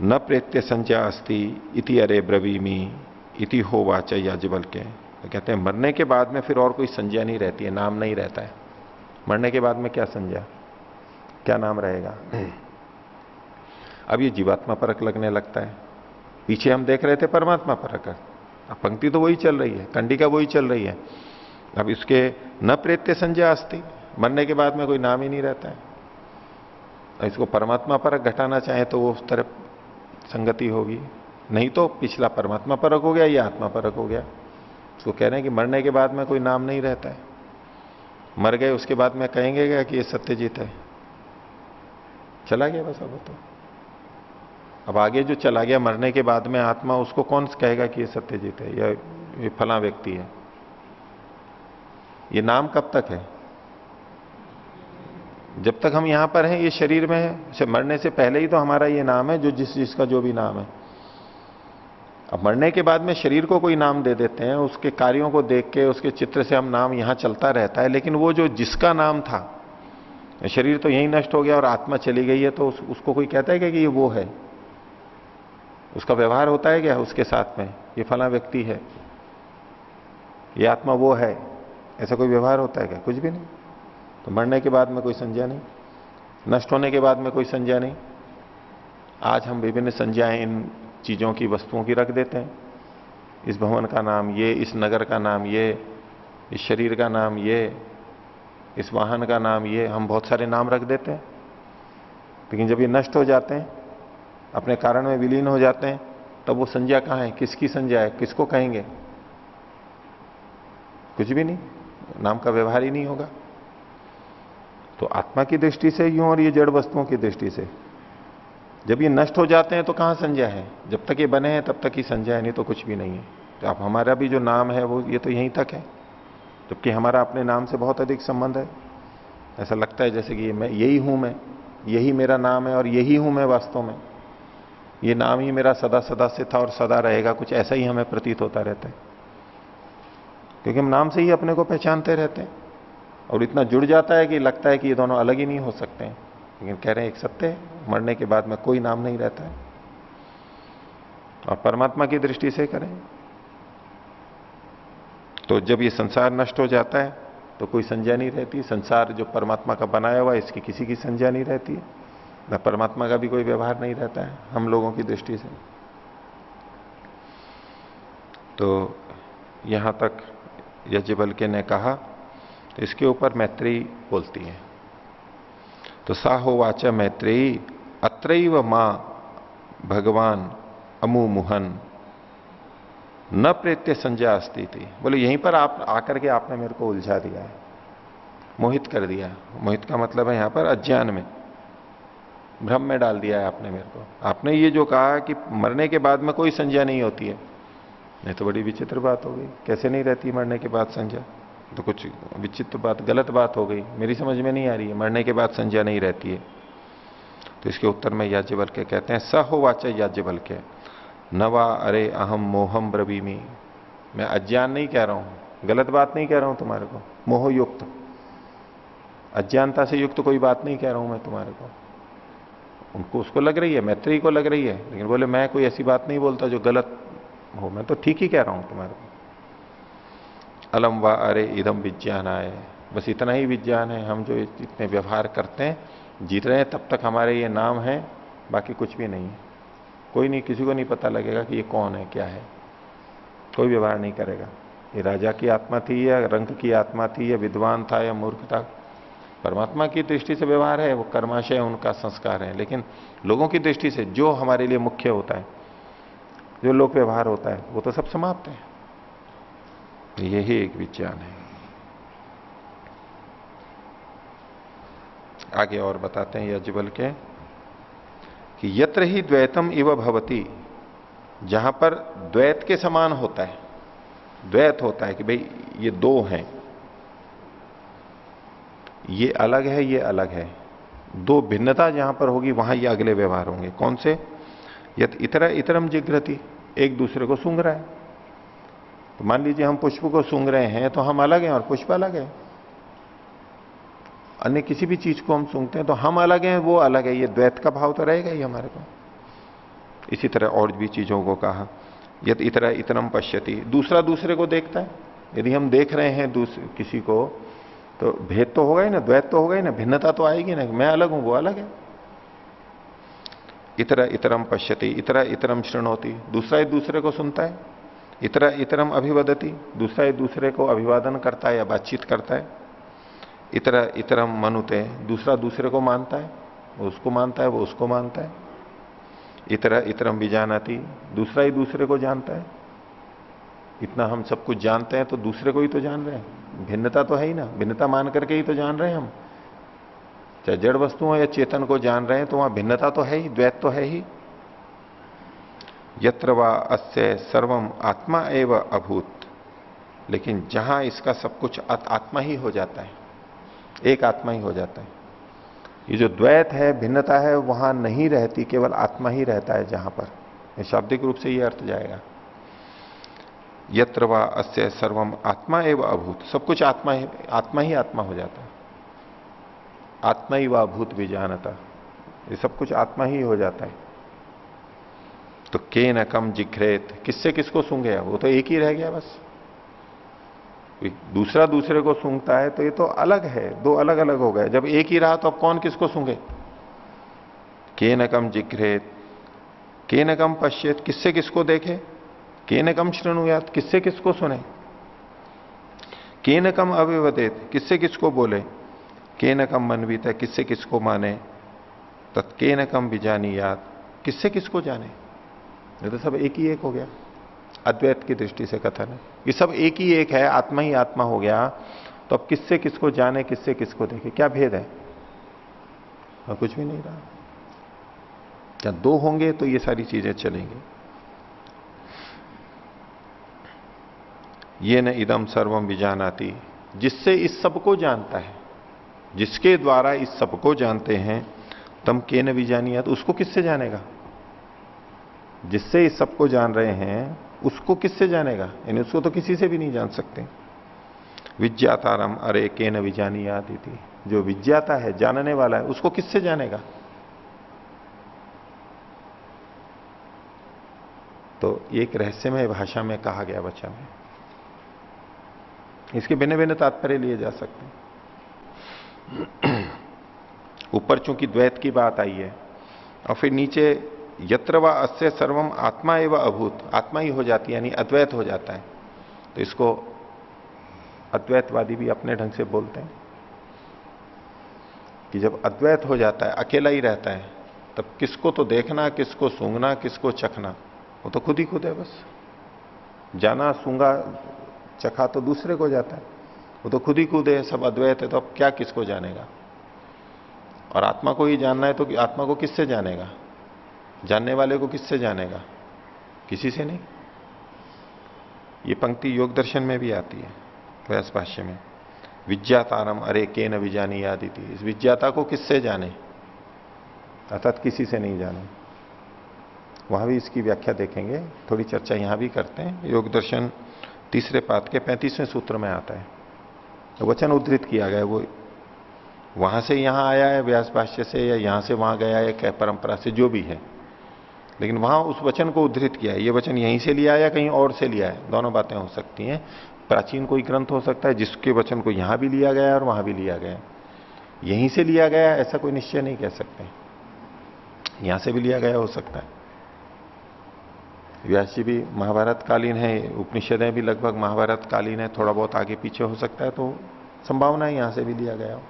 न प्रेत्य संज्ञा अस्ति इति अरे ब्रवीमी इति हो वाच याज्ञवल्क्य के, तो कहते हैं मरने के बाद में फिर और कोई संज्ञा नहीं रहती है, नाम नहीं रहता है। मरने के बाद में क्या संज्ञा, क्या नाम रहेगा? अब ये जीवात्मा परक लगने लगता है। पीछे हम देख रहे थे परमात्मा परक, अब पंक्ति तो वही चल रही है, कंडिका वही चल रही है। अब इसके न प्रेत्य संज्ञा अस्ति, मरने के बाद में कोई नाम ही नहीं रहता है। इसको परमात्मा परक घटाना चाहे तो वो उस तरफ संगति होगी, नहीं तो पिछला परमात्मा परक हो गया, ये आत्मा परक हो गया। उसको कह रहे हैं कि मरने के बाद में कोई नाम नहीं रहता है, मर गए उसके बाद में कहेंगे क्या कि ये सत्यजीत है, चला गया बस। अब आगे जो चला गया मरने के बाद में आत्मा, उसको कौन कहेगा कि ये सत्यजीत है या ये फला व्यक्ति है? ये नाम कब तक है? जब तक हम यहां पर हैं, ये शरीर में है, मरने से पहले ही तो हमारा ये नाम है, जो जिसका जो भी नाम है। अब मरने के बाद में शरीर को कोई नाम दे देते हैं, उसके कार्यों को देख के उसके चित्र से हम नाम यहां चलता रहता है, लेकिन वो जो जिसका नाम था, शरीर तो यही नष्ट हो गया और आत्मा चली गई है, तो उसको कोई कहता है कि ये वो है? उसका व्यवहार होता है क्या उसके साथ में, ये फला व्यक्ति है, ये आत्मा वो है, ऐसा कोई व्यवहार होता है क्या? कुछ भी नहीं। तो मरने के बाद में कोई संज्ञा नहीं, नष्ट होने के बाद में कोई संज्ञा नहीं। आज हम विभिन्न संज्ञाएं इन चीजों की, वस्तुओं की रख देते हैं। इस भवन का नाम ये, इस नगर का नाम ये, इस शरीर का नाम ये, इस वाहन का नाम ये, हम बहुत सारे नाम रख देते हैं। लेकिन जब ये नष्ट हो जाते हैं, अपने कारण में विलीन हो जाते हैं, तब वो संज्ञा कहां है? किसकी संज्ञा है? किसको कहेंगे? कुछ भी नहीं, नाम का व्यवहार ही नहीं होगा। तो आत्मा की दृष्टि से यूं और ये जड़ वस्तुओं की दृष्टि से जब ये नष्ट हो जाते हैं तो कहां संज्ञा है? जब तक ये बने हैं तब तक ही संज्ञा है, नहीं तो कुछ भी नहीं है। तो अब हमारा भी जो नाम है वो ये तो यहीं तक है, जबकि हमारा अपने नाम से बहुत अधिक संबंध है। ऐसा लगता है जैसे कि मैं यही हूं, मैं यही मेरा नाम है और यही हूं मैं वास्तव में, ये नाम ही मेरा सदा सदा से था और सदा रहेगा, कुछ ऐसा ही हमें प्रतीत होता रहता है, क्योंकि हम नाम से ही अपने को पहचानते रहते हैं। और इतना जुड़ जाता है कि लगता है कि ये दोनों अलग ही नहीं हो सकते हैं। लेकिन कह रहे हैं एक सत्य है, मरने के बाद में कोई नाम नहीं रहता है। और परमात्मा की दृष्टि से करें तो जब ये संसार नष्ट हो जाता है तो कोई संज्ञा नहीं रहती। संसार जो परमात्मा का बनाया हुआ है इसकी किसी की संज्ञा नहीं रहती है, न परमात्मा का भी कोई व्यवहार नहीं रहता है हम लोगों की दृष्टि से। तो यहां तक याज्ञवल्क्य ने कहा। तो इसके ऊपर मैत्रेयी बोलती है। तो सा होवाच मैत्रेयी अत्रैव मां भगवान अमुमुहन न प्रेत्य संज्ञा अस्ति थी। बोले यहीं पर आप आकर के आपने मेरे को उलझा दिया है, मोहित कर दिया। मोहित का मतलब है यहां पर अज्ञान में, भ्रम में डाल दिया है आपने मेरे को। आपने ये जो कहा कि मरने के बाद में कोई संज्ञा नहीं होती है, नहीं तो बड़ी विचित्र बात हो गई। कैसे नहीं रहती मरने के बाद संज्ञा? तो कुछ विचित्र बात, गलत बात हो गई, मेरी समझ में नहीं आ रही है। मरने के बाद संज्ञा नहीं रहती है। तो इसके उत्तर में याज्ञवल्क्य कहते हैं स होवाच याज्ञवल्क्य न वा अरे अहम मोहम ब्रवीमि। मैं अज्ञान नहीं कह रहा हूं, गलत बात नहीं कह रहा हूं तुम्हारे को, मोह युक्त, अज्ञानता से युक्त कोई बात नहीं कह रहा हूं मैं तुम्हारे को। उनको उसको लग रही है, मैत्रेयी को लग रही है, लेकिन बोले मैं कोई ऐसी बात नहीं बोलता जो गलत हो, मैं तो ठीक ही कह रहा हूं तुम्हारे को। अलम वा अरे इदम विज्ञान आए, बस इतना ही विज्ञान है। हम जो इतने व्यवहार करते हैं, जीत रहे हैं तब तक हमारे ये नाम है, बाकी कुछ भी नहीं है। कोई नहीं, किसी को नहीं पता लगेगा कि ये कौन है क्या है, कोई व्यवहार नहीं करेगा। ये राजा की आत्मा थी या रंक की आत्मा थी या विद्वान था या मूर्ख था, परमात्मा की दृष्टि से व्यवहार है, वो कर्माशय उनका संस्कार है। लेकिन लोगों की दृष्टि से जो हमारे लिए मुख्य होता है, जो लोक व्यवहार होता है, वो तो सब समाप्त है। यही एक विज्ञान है। आगे और बताते हैं याज्ञवल्क्य कि यत्र ही द्वैतम इव भवति, जहां पर द्वैत के समान होता है, द्वैत होता है कि भाई ये दो हैं, ये अलग है ये अलग है, दो भिन्नता जहां पर होगी वहां ये अगले व्यवहार होंगे। कौन से? यत इतर इतरम जिघ्रति, एक दूसरे को सूंघ रहा है। तो मान लीजिए हम पुष्प को सूंघ रहे हैं तो हम अलग हैं और पुष्प अलग है। अन्य किसी भी चीज को हम सूंघते हैं तो हम अलग हैं वो अलग है, ये द्वैत का भाव तो रहेगा ही हमारे को। इसी तरह और भी चीजों को कहा यत इतर इतरम पश्यति, दूसरा दूसरे को देखता है। यदि हम देख रहे हैं किसी को तो भेद तो होगा ही ना, द्वैत तो होगा ही ना, भिन्नता तो आएगी ना, मैं अलग हूं वो अलग है। इतर इतरम पश्यति, इतर इतरम शृणोति, दूसरा एक दूसरे को सुनता है। इतर इतरम अभिवदति, दूसरा एक दूसरे को अभिवादन करता है या बातचीत करता है। इतर इतरम मनुते, दूसरा दूसरे को मानता है, वो उसको मानता है वो उसको मानता है। इतर इतरम विजानाति, दूसरा ही दूसरे को जानता है। इतना हम सब कुछ जानते हैं तो दूसरे को ही तो जान रहे हैं, भिन्नता तो है ही ना, भिन्नता मान करके ही तो जान रहे हैं हम। चाहे जड़ वस्तु हो या चेतन को जान रहे हैं तो वहां भिन्नता तो है ही, द्वैत तो है ही। यत्र वा अस्य सर्वम आत्मा एव अभूत, लेकिन जहां इसका सब कुछ आत्मा ही हो जाता है, एक आत्मा ही हो जाता है। ये जो द्वैत है, भिन्नता है, वहां नहीं रहती, केवल आत्मा ही रहता है जहां पर। शाब्दिक रूप से ये अर्थ जाएगा। यत्र वा अस्य सर्वम आत्मा एव अभूत, सब कुछ आत्मा ही आत्मा हो जाता है। आत्मा ही वा भूत विजानता, ये सब कुछ आत्मा ही हो जाता है। तो के न कम जिघ्रेत, किससे किसको सूंघे, वो तो एक ही रह गया बस। दूसरा दूसरे को सूंघता है तो ये तो अलग है, दो अलग अलग हो गए। जब एक ही रहा तो अब कौन किसको सूंघे? के न कम जिघ्रेत, के न कम पश्येत, किससे किसको देखे। के न कम शृणुयात, किससे किसको सुने। के न कम अविवदेत, किससे किसको बोले। के न कम मनवीत, किससे किसको माने। तत्के न कम विजानीयात, किससे किसको जाने। ये तो सब एक ही एक हो गया। अद्वैत की दृष्टि से कथन है, ये सब एक ही एक है, आत्मा ही आत्मा हो गया। तो अब किससे किसको जाने, किससे किसको देखे, क्या भेद है? और कुछ भी नहीं रहा। क्या दो होंगे तो ये सारी चीजें चलेंगी। ये न इदम सर्वम विजानाति, जिससे इस सबको जानता है, जिसके द्वारा इस सबको जानते हैं, तम के न विजानिया, तो उसको किससे जानेगा? जिससे इस सबको जान रहे हैं उसको किससे जानेगा? यानी उसको तो किसी से भी नहीं जान सकते। विज्ञातारम अरे केन विजानीयात इति। जो विज्ञाता है, जानने वाला है, उसको किससे जानेगा? तो एक रहस्यमय भाषा में कहा गया वचन है। इसके भिन्न भिन्न तात्पर्य लिए जा सकते हैं। ऊपर चूंकि द्वैत की बात आई है, और फिर नीचे यत्र व अस्य सर्वम आत्मा एवं अभूत, आत्मा ही हो जाती है, यानी अद्वैत हो जाता है। तो इसको अद्वैतवादी भी अपने ढंग से बोलते हैं कि जब अद्वैत हो जाता है, अकेला ही रहता है, तब किसको तो देखना, किसको सूंघना, किसको चखना, वो तो खुद ही खुद है। बस जाना, सूंघा, चखा तो दूसरे को जाता है, वो तो खुद ही खुद है, सब अद्वैत है, तो अब क्या किसको जानेगा? और आत्मा को ही जानना है तो आत्मा को किससे जानेगा? जानने वाले को किससे जानेगा? किसी से नहीं। ये पंक्ति योग दर्शन में भी आती है, व्यास भाष्य में, विज्ञातारम अरे केन विजानीयात इति। इस विज्ञाता को किससे जाने, अर्थात किसी से नहीं जाने। वहां भी इसकी व्याख्या देखेंगे, थोड़ी चर्चा यहां भी करते हैं। योग दर्शन तीसरे पाद के 35वें सूत्र में आता है, तो वचन उद्धृत किया गया, वो वहां से यहां आया है व्यास भाष्य से, या यहां से वहां गया है क्या परंपरा से, जो भी है, लेकिन वहां उस वचन को उद्धृत किया है। ये वचन यहीं से लिया या कहीं और से लिया है, दोनों बातें हो सकती हैं। प्राचीन कोई ग्रंथ हो सकता है जिसके वचन को यहां भी लिया गया है और वहां भी लिया गया है। यहीं से लिया गया ऐसा कोई निश्चय नहीं कह सकते, यहां से भी लिया गया हो सकता है। व्यास जी भी महाभारत कालीन है, उपनिषदें भी लगभग महाभारत कालीन है, थोड़ा बहुत आगे पीछे हो सकता है, तो संभावना है यहां से भी लिया गया हो।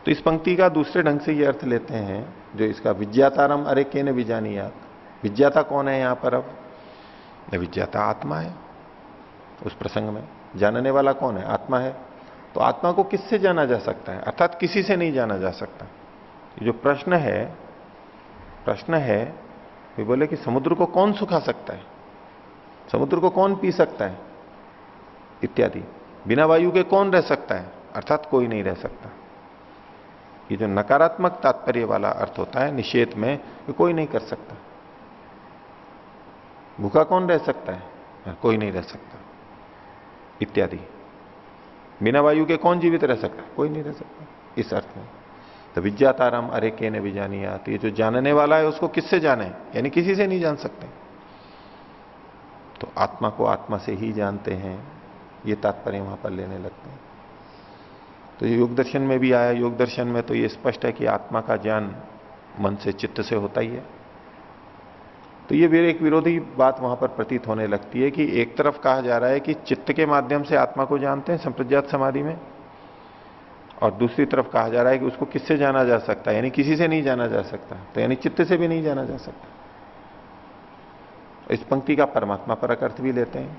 तो इस पंक्ति का दूसरे ढंग से ये अर्थ लेते हैं, जो इसका विज्ञातारम अरे केन विजानीयात। विज्ञाता कौन है यहां पर? अब विज्ञाता आत्मा है। उस प्रसंग में जानने वाला कौन है? आत्मा है। तो आत्मा को किससे जाना जा सकता है? अर्थात किसी से नहीं जाना जा सकता। ये जो प्रश्न है वे बोले कि समुद्र को कौन सुखा सकता है, समुद्र को कौन पी सकता है, इत्यादि। बिना वायु के कौन रह सकता है? अर्थात कोई नहीं रह सकता। ये जो नकारात्मक तात्पर्य वाला अर्थ होता है निषेध में, कि कोई नहीं कर सकता। भूखा कौन रह सकता है? कोई नहीं रह सकता, इत्यादि। बिना वायु के कौन जीवित रह सकता है? कोई नहीं रह सकता, इस अर्थ में। तो विज्ञातारम अरे केन विजानीयात, ये जो जानने वाला है उसको किससे जाने, यानी किसी से नहीं जान सकते। तो आत्मा को आत्मा से ही जानते हैं, ये तात्पर्य वहां पर लेने लगते हैं। तो ये योग दर्शन में भी आया। योग दर्शन में तो ये स्पष्ट है कि आत्मा का ज्ञान मन से, चित्त से होता ही है। तो ये भी एक विरोधी बात वहां पर प्रतीत होने लगती है कि एक तरफ कहा जा रहा है कि चित्त के माध्यम से आत्मा को जानते हैं संप्रज्ञात समाधि में, और दूसरी तरफ कहा जा रहा है कि उसको किससे जाना जा सकता है, यानी किसी से नहीं जाना जा सकता, तो यानी चित्त से भी नहीं जाना जा सकता। इस पंक्ति का परमात्मा परक अर्थ भी लेते हैं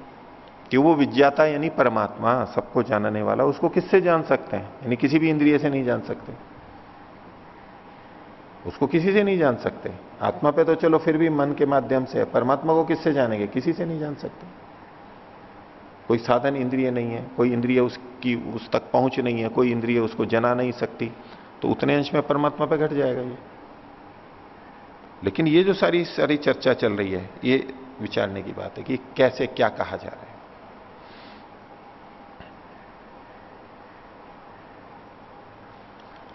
कि वो विज्ञाता यानी परमात्मा, सबको जानने वाला, उसको किससे जान सकते हैं, यानी किसी भी इंद्रिय से नहीं जान सकते, उसको किसी से नहीं जान सकते। आत्मा पे तो चलो फिर भी मन के माध्यम से, परमात्मा को किससे जानेंगे? किसी से नहीं जान सकते। कोई साधन इंद्रिय नहीं है, कोई इंद्रिय उसकी उस तक पहुंच नहीं है, कोई इंद्रिय उसको जना नहीं सकती, तो उतने अंश में परमात्मा पे घट जाएगा ये। लेकिन ये जो सारी चर्चा चल रही है, ये विचारने की बात है कि कैसे क्या कहा जा रहा है।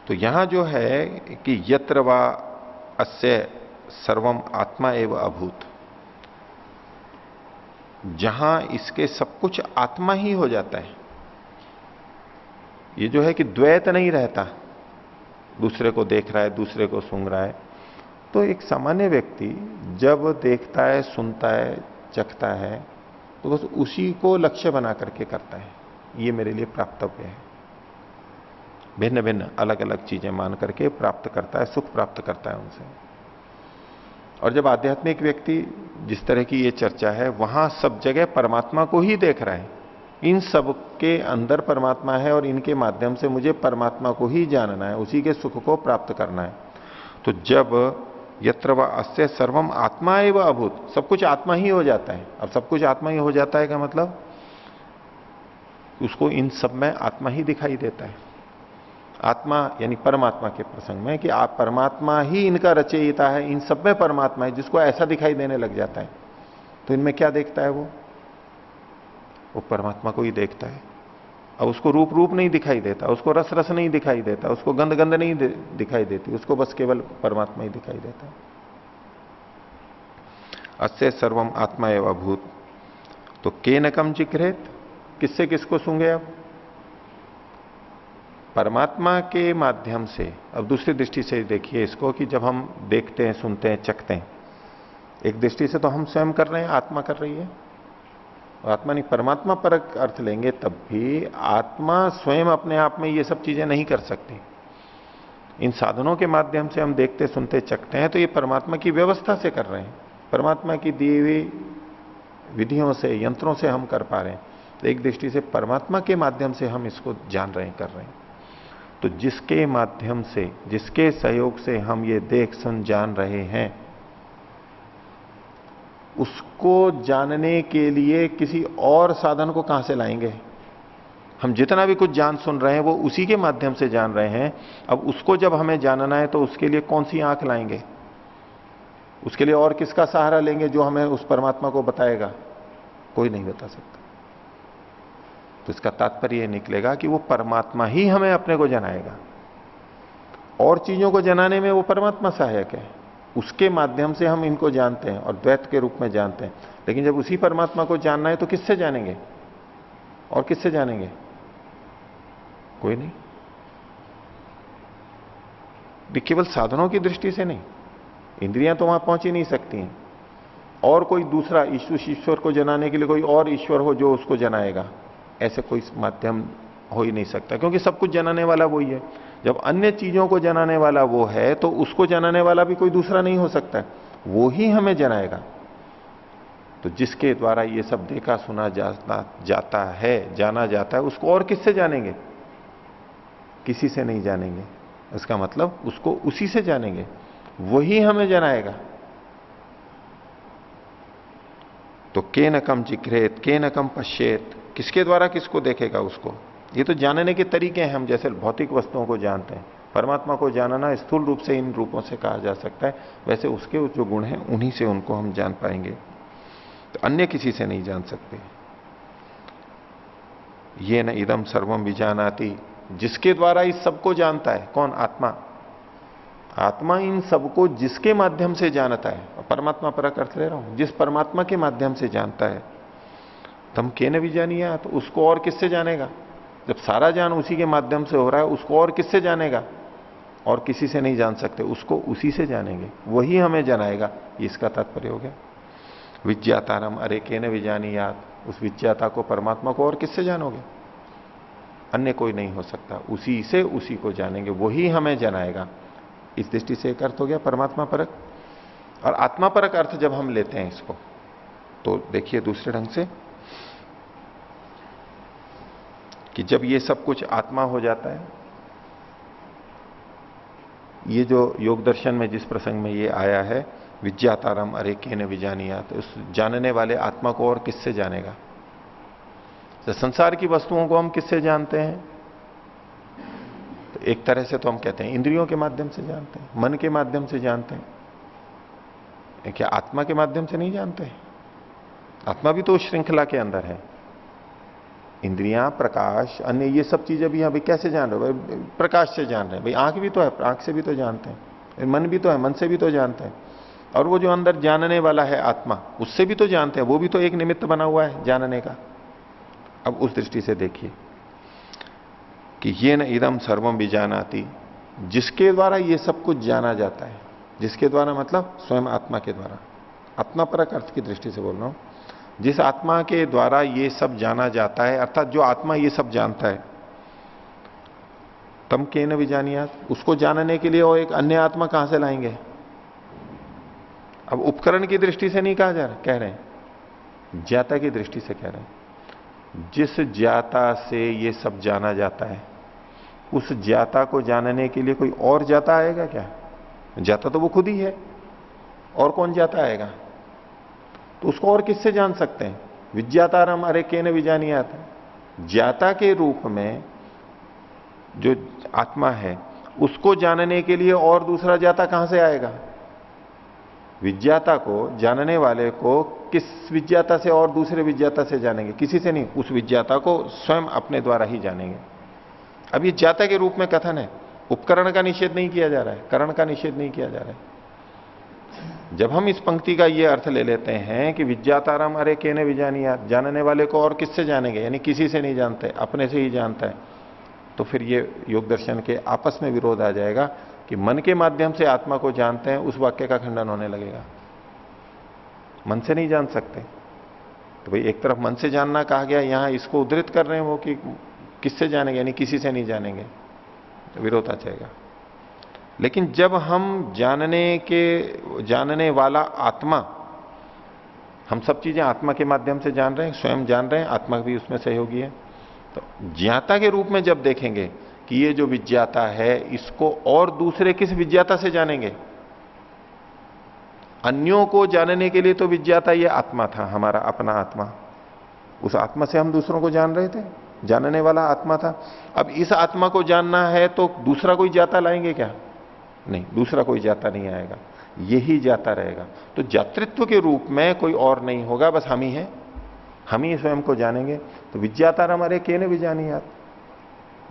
तो यहां जो है कि यत्र वा अस्य सर्वम आत्मा एव अभूत, जहां इसके सब कुछ आत्मा ही हो जाता है, ये जो है कि द्वैत नहीं रहता, दूसरे को देख रहा है, दूसरे को सूंघ रहा है। तो एक सामान्य व्यक्ति जब देखता है, सुनता है, चखता है, तो बस उसी को लक्ष्य बना करके करता है, ये मेरे लिए प्राप्तव्य है। भिन्न भिन्न अलग अलग चीजें मान करके प्राप्त करता है, सुख प्राप्त करता है उनसे। और जब आध्यात्मिक व्यक्ति, जिस तरह की ये चर्चा है, वहां सब जगह परमात्मा को ही देख रहा है, इन सब के अंदर परमात्मा है और इनके माध्यम से मुझे परमात्मा को ही जानना है, उसी के सुख को प्राप्त करना है। तो जब यत्र व अस्य सर्वम आत्मा एव अभूत, सब कुछ आत्मा ही हो जाता है। अब सब कुछ आत्मा ही हो जाता है का मतलब उसको इन सब में आत्मा ही दिखाई देता है। आत्मा यानी परमात्मा के प्रसंग में कि आप परमात्मा ही इनका रचयिता है, इन सब में परमात्मा है, जिसको ऐसा दिखाई देने लग जाता है। तो इनमें क्या देखता है वो? वो परमात्मा को ही देखता है। अब उसको रूप रूप नहीं दिखाई देता, उसको रस रस नहीं दिखाई देता, उसको गंध गंध नहीं दिखाई देती, उसको बस केवल परमात्मा ही दिखाई देता है। अस्य सर्वम आत्मा एवं अभूत। तो केन कम जिक्रेत, किससे किसको सूंघे? अब परमात्मा के माध्यम से। अब दूसरी दृष्टि से देखिए इसको, कि जब हम देखते हैं, सुनते हैं, चखते हैं, एक दृष्टि से तो हम स्वयं कर रहे हैं, आत्मा कर रही है, और आत्मा नहीं, परमात्मा पर अर्थ लेंगे तब भी आत्मा स्वयं अपने आप में ये सब चीजें नहीं कर सकती। इन साधनों के माध्यम से हम देखते, सुनते, चखते हैं, तो ये परमात्मा की व्यवस्था से कर रहे हैं, परमात्मा की दी हुई विधियों से, यंत्रों से हम कर पा रहे हैं। तो एक दृष्टि से परमात्मा के माध्यम से हम इसको जान रहे हैं, कर रहे हैं। तो जिसके माध्यम से, जिसके सहयोग से हम ये देख सुन जान रहे हैं, उसको जानने के लिए किसी और साधन को कहां से लाएंगे? हम जितना भी कुछ जान सुन रहे हैं वो उसी के माध्यम से जान रहे हैं। अब उसको जब हमें जानना है तो उसके लिए कौन सी आंख लाएंगे? उसके लिए और किसका सहारा लेंगे जो हमें उस परमात्मा को बताएगा? कोई नहीं बता सकता। तो इसका तात्पर्य यह निकलेगा कि वो परमात्मा ही हमें अपने को जनाएगा, और चीजों को जनाने में वो परमात्मा सहायक है। उसके माध्यम से हम इनको जानते हैं और द्वैत के रूप में जानते हैं। लेकिन जब उसी परमात्मा को जानना है तो किससे जानेंगे? और किससे जानेंगे? कोई नहीं। केवल साधनों की दृष्टि से नहीं, इंद्रियां तो वहां पहुंच ही नहीं सकती हैं। और कोई दूसरा ईश्वर को जनाने के लिए कोई और ईश्वर हो जो उसको जनाएगा, ऐसे कोई माध्यम हो ही नहीं सकता, क्योंकि सब कुछ जनाने वाला वही है। जब अन्य चीजों को जनाने वाला वो है तो उसको जनाने वाला भी कोई दूसरा नहीं हो सकता, वो ही हमें जनाएगा। तो जिसके द्वारा ये सब देखा सुना जाता है, जाना जाता है, उसको और किससे जानेंगे? किसी से नहीं जानेंगे। इसका मतलब उसको उसी से जानेंगे, वही हमें जनाएगा। तो केन कम जिक्रेत केन कम पश्येत, किसके द्वारा किसको देखेगा उसको? ये तो जानने के तरीके हैं। हम जैसे भौतिक वस्तुओं को जानते हैं, परमात्मा को जानना स्थूल रूप से इन रूपों से कहा जा सकता है, वैसे उसके जो गुण हैं उन्हीं से उनको हम जान पाएंगे। तो अन्य किसी से नहीं जान सकते। ये न इदम सर्वम विजानाति, जिसके द्वारा इस सबको जानता है। कौन? आत्मा। आत्मा इन सबको जिसके माध्यम से जानता है, परमात्मा पर अर्थ ले रहा हूं, जिस परमात्मा के माध्यम से जानता है, तम के न विजानिया, तो उसको और किससे जानेगा? जब सारा ज्ञान उसी के माध्यम से हो रहा है, उसको और किससे जानेगा? और किसी से नहीं जान सकते, उसको उसी से जानेंगे, वही हमें जनाएगा। इसका तात्पर्य हो गया। विज्ञातारम अरे के न विजानियात, उस विज्ञाता को, परमात्मा को और किससे जानोगे? अन्य कोई नहीं हो सकता, उसी से उसी को जानेंगे, वही हमें जनाएगा। इस दृष्टि से एक अर्थ हो गया परमात्मा परक। और आत्मा परक अर्थ जब हम लेते हैं इसको, तो देखिए दूसरे ढंग से, कि जब ये सब कुछ आत्मा हो जाता है, ये जो योग दर्शन में जिस प्रसंग में ये आया है, विज्ञातारम अरे के न विजानिया, तो उस जानने वाले आत्मा को और किससे जानेगा? तो संसार की वस्तुओं को हम किससे जानते हैं? तो एक तरह से तो हम कहते हैं इंद्रियों के माध्यम से जानते हैं, मन के माध्यम से जानते हैं। क्या आत्मा के माध्यम से नहीं जानते? आत्मा भी तो उस श्रृंखला के अंदर है। इंद्रियां, प्रकाश, अन्य ये सब चीजें भी अभी कैसे जान रहे हो? प्रकाश से जान रहे हैं भाई। आंख भी तो है, आंख से भी तो जानते हैं। मन भी तो है, मन से भी तो जानते हैं। और वो जो अंदर जानने वाला है आत्मा, उससे भी तो जानते हैं, वो भी तो एक निमित्त बना हुआ है जानने का। अब उस दृष्टि से देखिए कि ये न इदम सर्वम विजानाति, जिसके द्वारा ये सब कुछ जाना जाता है। जिसके द्वारा मतलब स्वयं आत्मा के द्वारा, आत्मा परक अर्थ की दृष्टि से बोल रहा हूं। जिस आत्मा के द्वारा ये सब जाना जाता है, अर्थात जो आत्मा ये सब जानता है, तम के न विजानियात, उसको जानने के लिए और एक अन्य आत्मा कहां से लाएंगे? अब उपकरण की दृष्टि से नहीं कह रहे हैं, ज्ञाता की दृष्टि से कह रहे हैं। जिस ज्ञाता से ये सब जाना जाता है, उस ज्ञाता को जानने के लिए कोई और ज्ञाता आएगा क्या? ज्ञाता तो वो खुद ही है, और कौन ज्ञाता आएगा? तो उसको और किससे जान सकते हैं? विज्ञातारम अरे के न विजानियात, ज्ञाता के रूप में जो आत्मा है, उसको जानने के लिए और दूसरा ज्ञाता कहां से आएगा? विज्ञाता को, जानने वाले को किस विज्ञाता से और दूसरे विज्ञाता से जानेंगे? किसी से नहीं, उस विज्ञाता को स्वयं अपने द्वारा ही जानेंगे। अब ये ज्ञाता के रूप में कथन है, उपकरण का निषेध नहीं किया जा रहा है, करण का निषेध नहीं किया जा रहा है। जब हम इस पंक्ति का ये अर्थ ले लेते हैं कि विज्ञाताराम अरे केने विजानिया, जानने वाले को और किससे जानेंगे, यानी किसी से नहीं जानते, अपने से ही जानता है, तो फिर ये योग दर्शन के आपस में विरोध आ जाएगा कि मन के माध्यम से आत्मा को जानते हैं, उस वाक्य का खंडन होने लगेगा। मन से नहीं जान सकते, तो भाई एक तरफ मन से जानना कहा गया, यहां इसको उद्धृत कर रहे हैं वो कि किससे जानेंगे, यानी किसी से नहीं जानेंगे, तो विरोध आ जाएगा। लेकिन जब हम जानने वाला आत्मा, हम सब चीजें आत्मा के माध्यम से जान रहे हैं, स्वयं जान रहे हैं, आत्मा भी उसमें सहयोगी है, तो ज्ञाता के रूप में जब देखेंगे कि ये जो विज्ञाता है इसको और दूसरे किस विज्ञाता से जानेंगे? अन्यों को जानने के लिए तो विज्ञाता ये आत्मा था, हमारा अपना आत्मा, उस आत्मा से हम दूसरों को जान रहे थे, जानने वाला आत्मा था। अब इस आत्मा को जानना है तो दूसरा कोई जाता लाएंगे क्या? नहीं, दूसरा कोई जाता नहीं आएगा, यही जाता रहेगा। तो जातृत्व के रूप में कोई और नहीं होगा, बस हम ही हैं, हम ही स्वयं को जानेंगे। तो विज्ञाता हमारे केने विजानियात,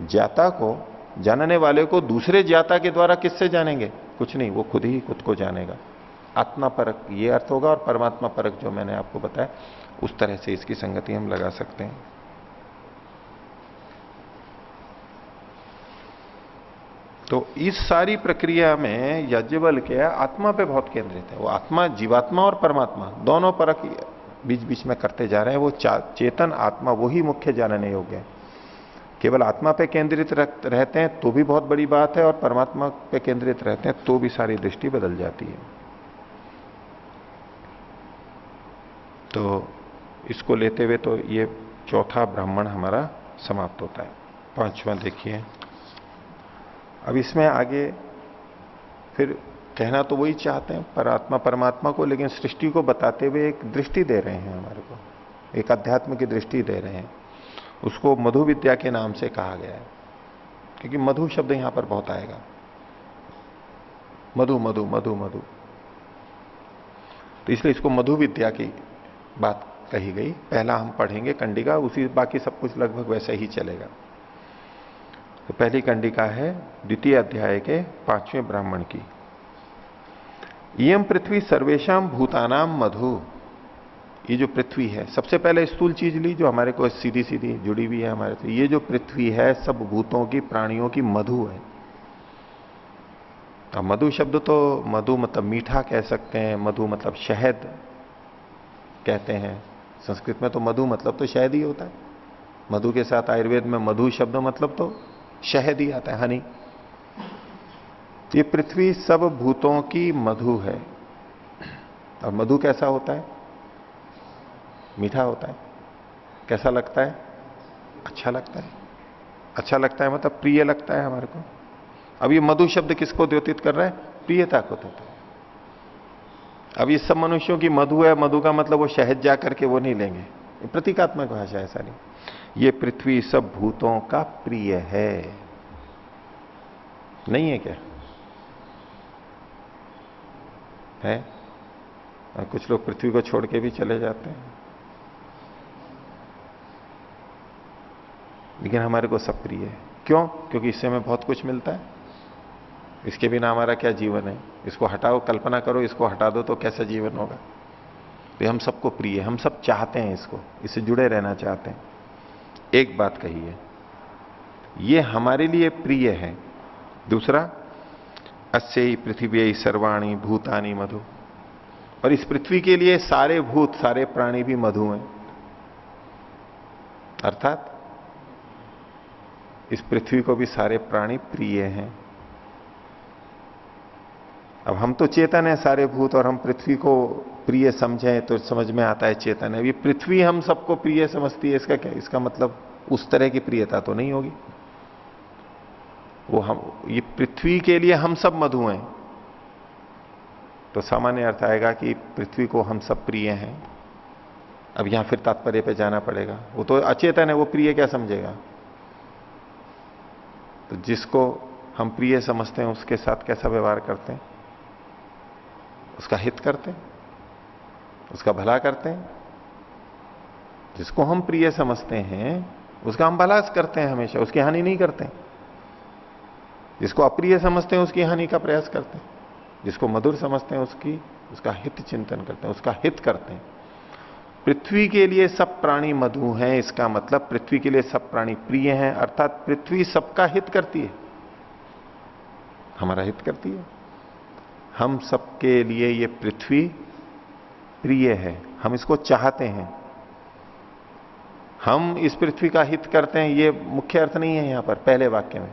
ज्ञाता को, जानने वाले को दूसरे ज्ञाता के द्वारा किससे जानेंगे? कुछ नहीं, वो खुद ही खुद को जानेगा। आत्मा परक ये अर्थ होगा, और परमात्मा परक जो मैंने आपको बताया उस तरह से इसकी संगति हम लगा सकते हैं। तो इस सारी प्रक्रिया में याज्ञवल्क्य आत्मा पे बहुत केंद्रित है। वो आत्मा, जीवात्मा और परमात्मा दोनों परक बीच बीच में करते जा रहे हैं। वो चेतन आत्मा वही मुख्य जानने योग्य है। केवल आत्मा पे केंद्रित रहते हैं तो भी बहुत बड़ी बात है, और परमात्मा पे केंद्रित रहते हैं तो भी सारी दृष्टि बदल जाती है। तो इसको लेते हुए तो ये चौथा ब्राह्मण हमारा समाप्त होता है। पांचवां देखिए। अब इसमें आगे फिर कहना तो वही चाहते हैं, परात्मा परमात्मा को, लेकिन सृष्टि को बताते हुए एक दृष्टि दे रहे हैं हमारे को, एक अध्यात्म की दृष्टि दे रहे हैं। उसको मधु विद्या के नाम से कहा गया है, क्योंकि मधु शब्द यहां पर बहुत आएगा। मधु मधु मधु मधु, तो इसलिए इसको मधु विद्या की बात कही गई। पहला हम पढ़ेंगे कंडिका, उसी बाकी सब कुछ लगभग वैसे ही चलेगा। तो पहली कंडिका है द्वितीय अध्याय के 5वें ब्राह्मण की। इयम पृथ्वी सर्वेशम भूतानाम मधु। ये जो पृथ्वी है, सबसे पहले स्थूल चीज ली जो हमारे को सीधी सीधी जुड़ी हुई है हमारे से। ये जो पृथ्वी है सब भूतों की, प्राणियों की मधु है। अब मधु शब्द तो, मधु मतलब मीठा कह सकते हैं, मधु मतलब शहद कहते हैं। संस्कृत में तो मधु मतलब तो शहद ही होता है। मधु के साथ आयुर्वेद में मधु शब्द मतलब तो शहद ही आता है, हनी। ये पृथ्वी सब भूतों की मधु है। और मधु कैसा होता है? मीठा होता है। कैसा लगता है? अच्छा लगता है। अच्छा लगता है मतलब प्रिय लगता है हमारे को। अब ये मधु शब्द किसको द्योतित कर रहा है? प्रियता को देता है। अब ये सब मनुष्यों की मधु है, मधु का मतलब वो शहद जा करके वो नहीं लेंगे, ये प्रतीकात्मक भाषा है सारी। ये पृथ्वी सब भूतों का प्रिय है, नहीं है क्या? है? और कुछ लोग पृथ्वी को छोड़ के भी चले जाते हैं, लेकिन हमारे को सब प्रिय है। क्यों? क्योंकि इससे हमें बहुत कुछ मिलता है। इसके बिना हमारा क्या जीवन है? इसको हटाओ, कल्पना करो, इसको हटा दो तो कैसा जीवन होगा? तो हम सबको प्रिय है, हम सब चाहते हैं इसको, इससे जुड़े रहना चाहते हैं। एक बात कही है, ये हमारे लिए प्रिय है। दूसरा, अस्यै पृथ्वी सर्वाणी भूतानि मधु। और इस पृथ्वी के लिए सारे भूत, सारे प्राणी भी मधु हैं। अर्थात इस पृथ्वी को भी सारे प्राणी प्रिय हैं। अब हम तो चेतन है सारे भूत, और हम पृथ्वी को प्रिय समझें तो समझ में आता है चेतन है। ये पृथ्वी हम सबको प्रिय समझती है, इसका क्या? इसका मतलब उस तरह की प्रियता तो नहीं होगी। वो हम, ये पृथ्वी के लिए हम सब मधु हैं, तो सामान्य अर्थ आएगा कि पृथ्वी को हम सब प्रिय हैं। अब यहां फिर तात्पर्य पे जाना पड़ेगा। वो तो अचेतन है, वो प्रिय क्या समझेगा? तो जिसको हम प्रिय समझते हैं उसके साथ कैसा व्यवहार करते हैं? उसका हित करते हैं, उसका भला करते हैं। जिसको हम प्रिय समझते हैं उसका हम भला करते हैं, हमेशा उसकी हानि नहीं करते हैं। जिसको अप्रिय समझते हैं उसकी हानि का प्रयास करते हैं। जिसको मधुर समझते हैं उसका हित चिंतन करते हैं, उसका हित करते हैं। पृथ्वी के लिए सब प्राणी मधु हैं, इसका मतलब पृथ्वी के लिए सब प्राणी प्रिय हैं, अर्थात पृथ्वी सबका हित करती है, हमारा हित करती है। हम सबके लिए ये पृथ्वी प्रिय है, हम इसको चाहते हैं। हम इस पृथ्वी का हित करते हैं, ये मुख्य अर्थ नहीं है यहां पर पहले वाक्य में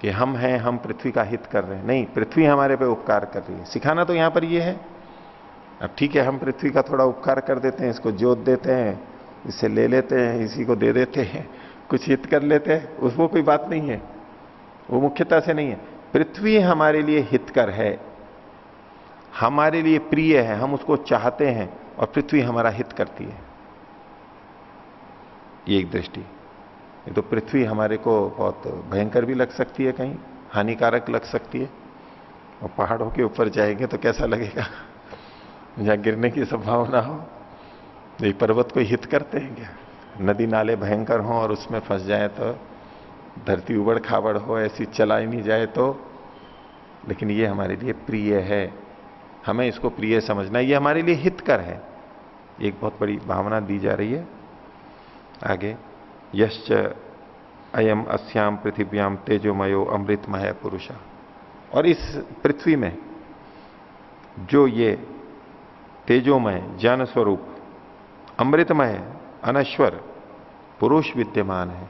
कि हम हैं, हम पृथ्वी का हित कर रहे हैं। नहीं, पृथ्वी हमारे पे उपकार कर रही है। सिखाना तो यहां पर ये है। अब ठीक है, हम पृथ्वी का थोड़ा उपकार कर देते हैं, इसको जोत देते हैं, इससे ले लेते हैं, इसी को दे देते हैं, कुछ हित कर लेते हैं, उसको कोई बात नहीं है, वो मुख्यता से नहीं है। पृथ्वी हमारे लिए हितकर है, हमारे लिए प्रिय है, हम उसको चाहते हैं और पृथ्वी हमारा हित करती है। ये एक दृष्टि। ये तो पृथ्वी हमारे को बहुत भयंकर भी लग सकती है, कहीं हानिकारक लग सकती है। और पहाड़ों के ऊपर जाएंगे तो कैसा लगेगा, जहां गिरने की संभावना हो। ये पर्वत को हित करते हैं क्या? नदी नाले भयंकर हो और उसमें फंस जाए तो, धरती उबड़ खाबड़ हो, ऐसी चलाई नहीं जाए तो। लेकिन ये हमारे लिए प्रिय है, हमें इसको प्रिय समझना, ये हमारे लिए हितकर है। एक बहुत बड़ी भावना दी जा रही है आगे। यश्च अयम अस्याम पृथिव्याम तेजोमयो अमृतमय पुरुष। और इस पृथ्वी में जो ये तेजोमय ज्ञान स्वरूप अमृतमय अनश्वर पुरुष विद्यमान है।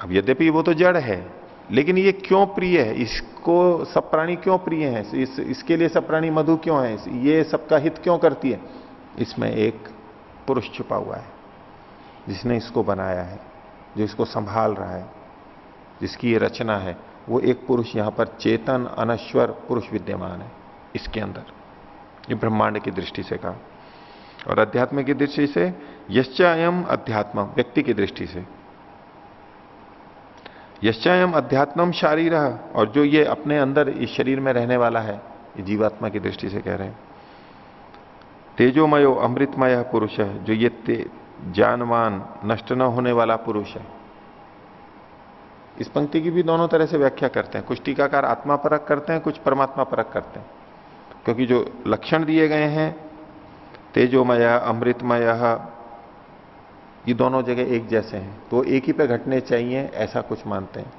अब यद्यपि वो तो जड़ है, लेकिन ये क्यों प्रिय है, इसको सब प्राणी क्यों प्रिय है, इसके लिए सब प्राणी मधु क्यों है, ये सबका हित क्यों करती है? इसमें एक पुरुष छुपा हुआ है, जिसने इसको बनाया है, जो इसको संभाल रहा है, जिसकी ये रचना है, वो एक पुरुष यहां पर चेतन अनश्वर पुरुष विद्यमान है इसके अंदर। ये ब्रह्मांड की दृष्टि से कहा। और अध्यात्म की दृष्टि से यश्चायम अध्यात्म, व्यक्ति की दृष्टि से यश्चायम अध्यात्मम शारीर, और जो ये अपने अंदर इस शरीर में रहने वाला है, ये जीवात्मा की दृष्टि से कह रहे हैं। तेजोमयो अमृतमय पुरुष है, जो ये ज्ञानवान नष्ट न होने वाला पुरुष है। इस पंक्ति की भी दोनों तरह से व्याख्या करते हैं। कुछ टीकाकार आत्मा परक करते हैं, कुछ परमात्मा परक करते हैं, क्योंकि जो लक्षण दिए गए हैं तेजोमय अमृतमय, ये दोनों जगह एक जैसे हैं, तो एक ही पे घटने चाहिए ऐसा कुछ मानते हैं।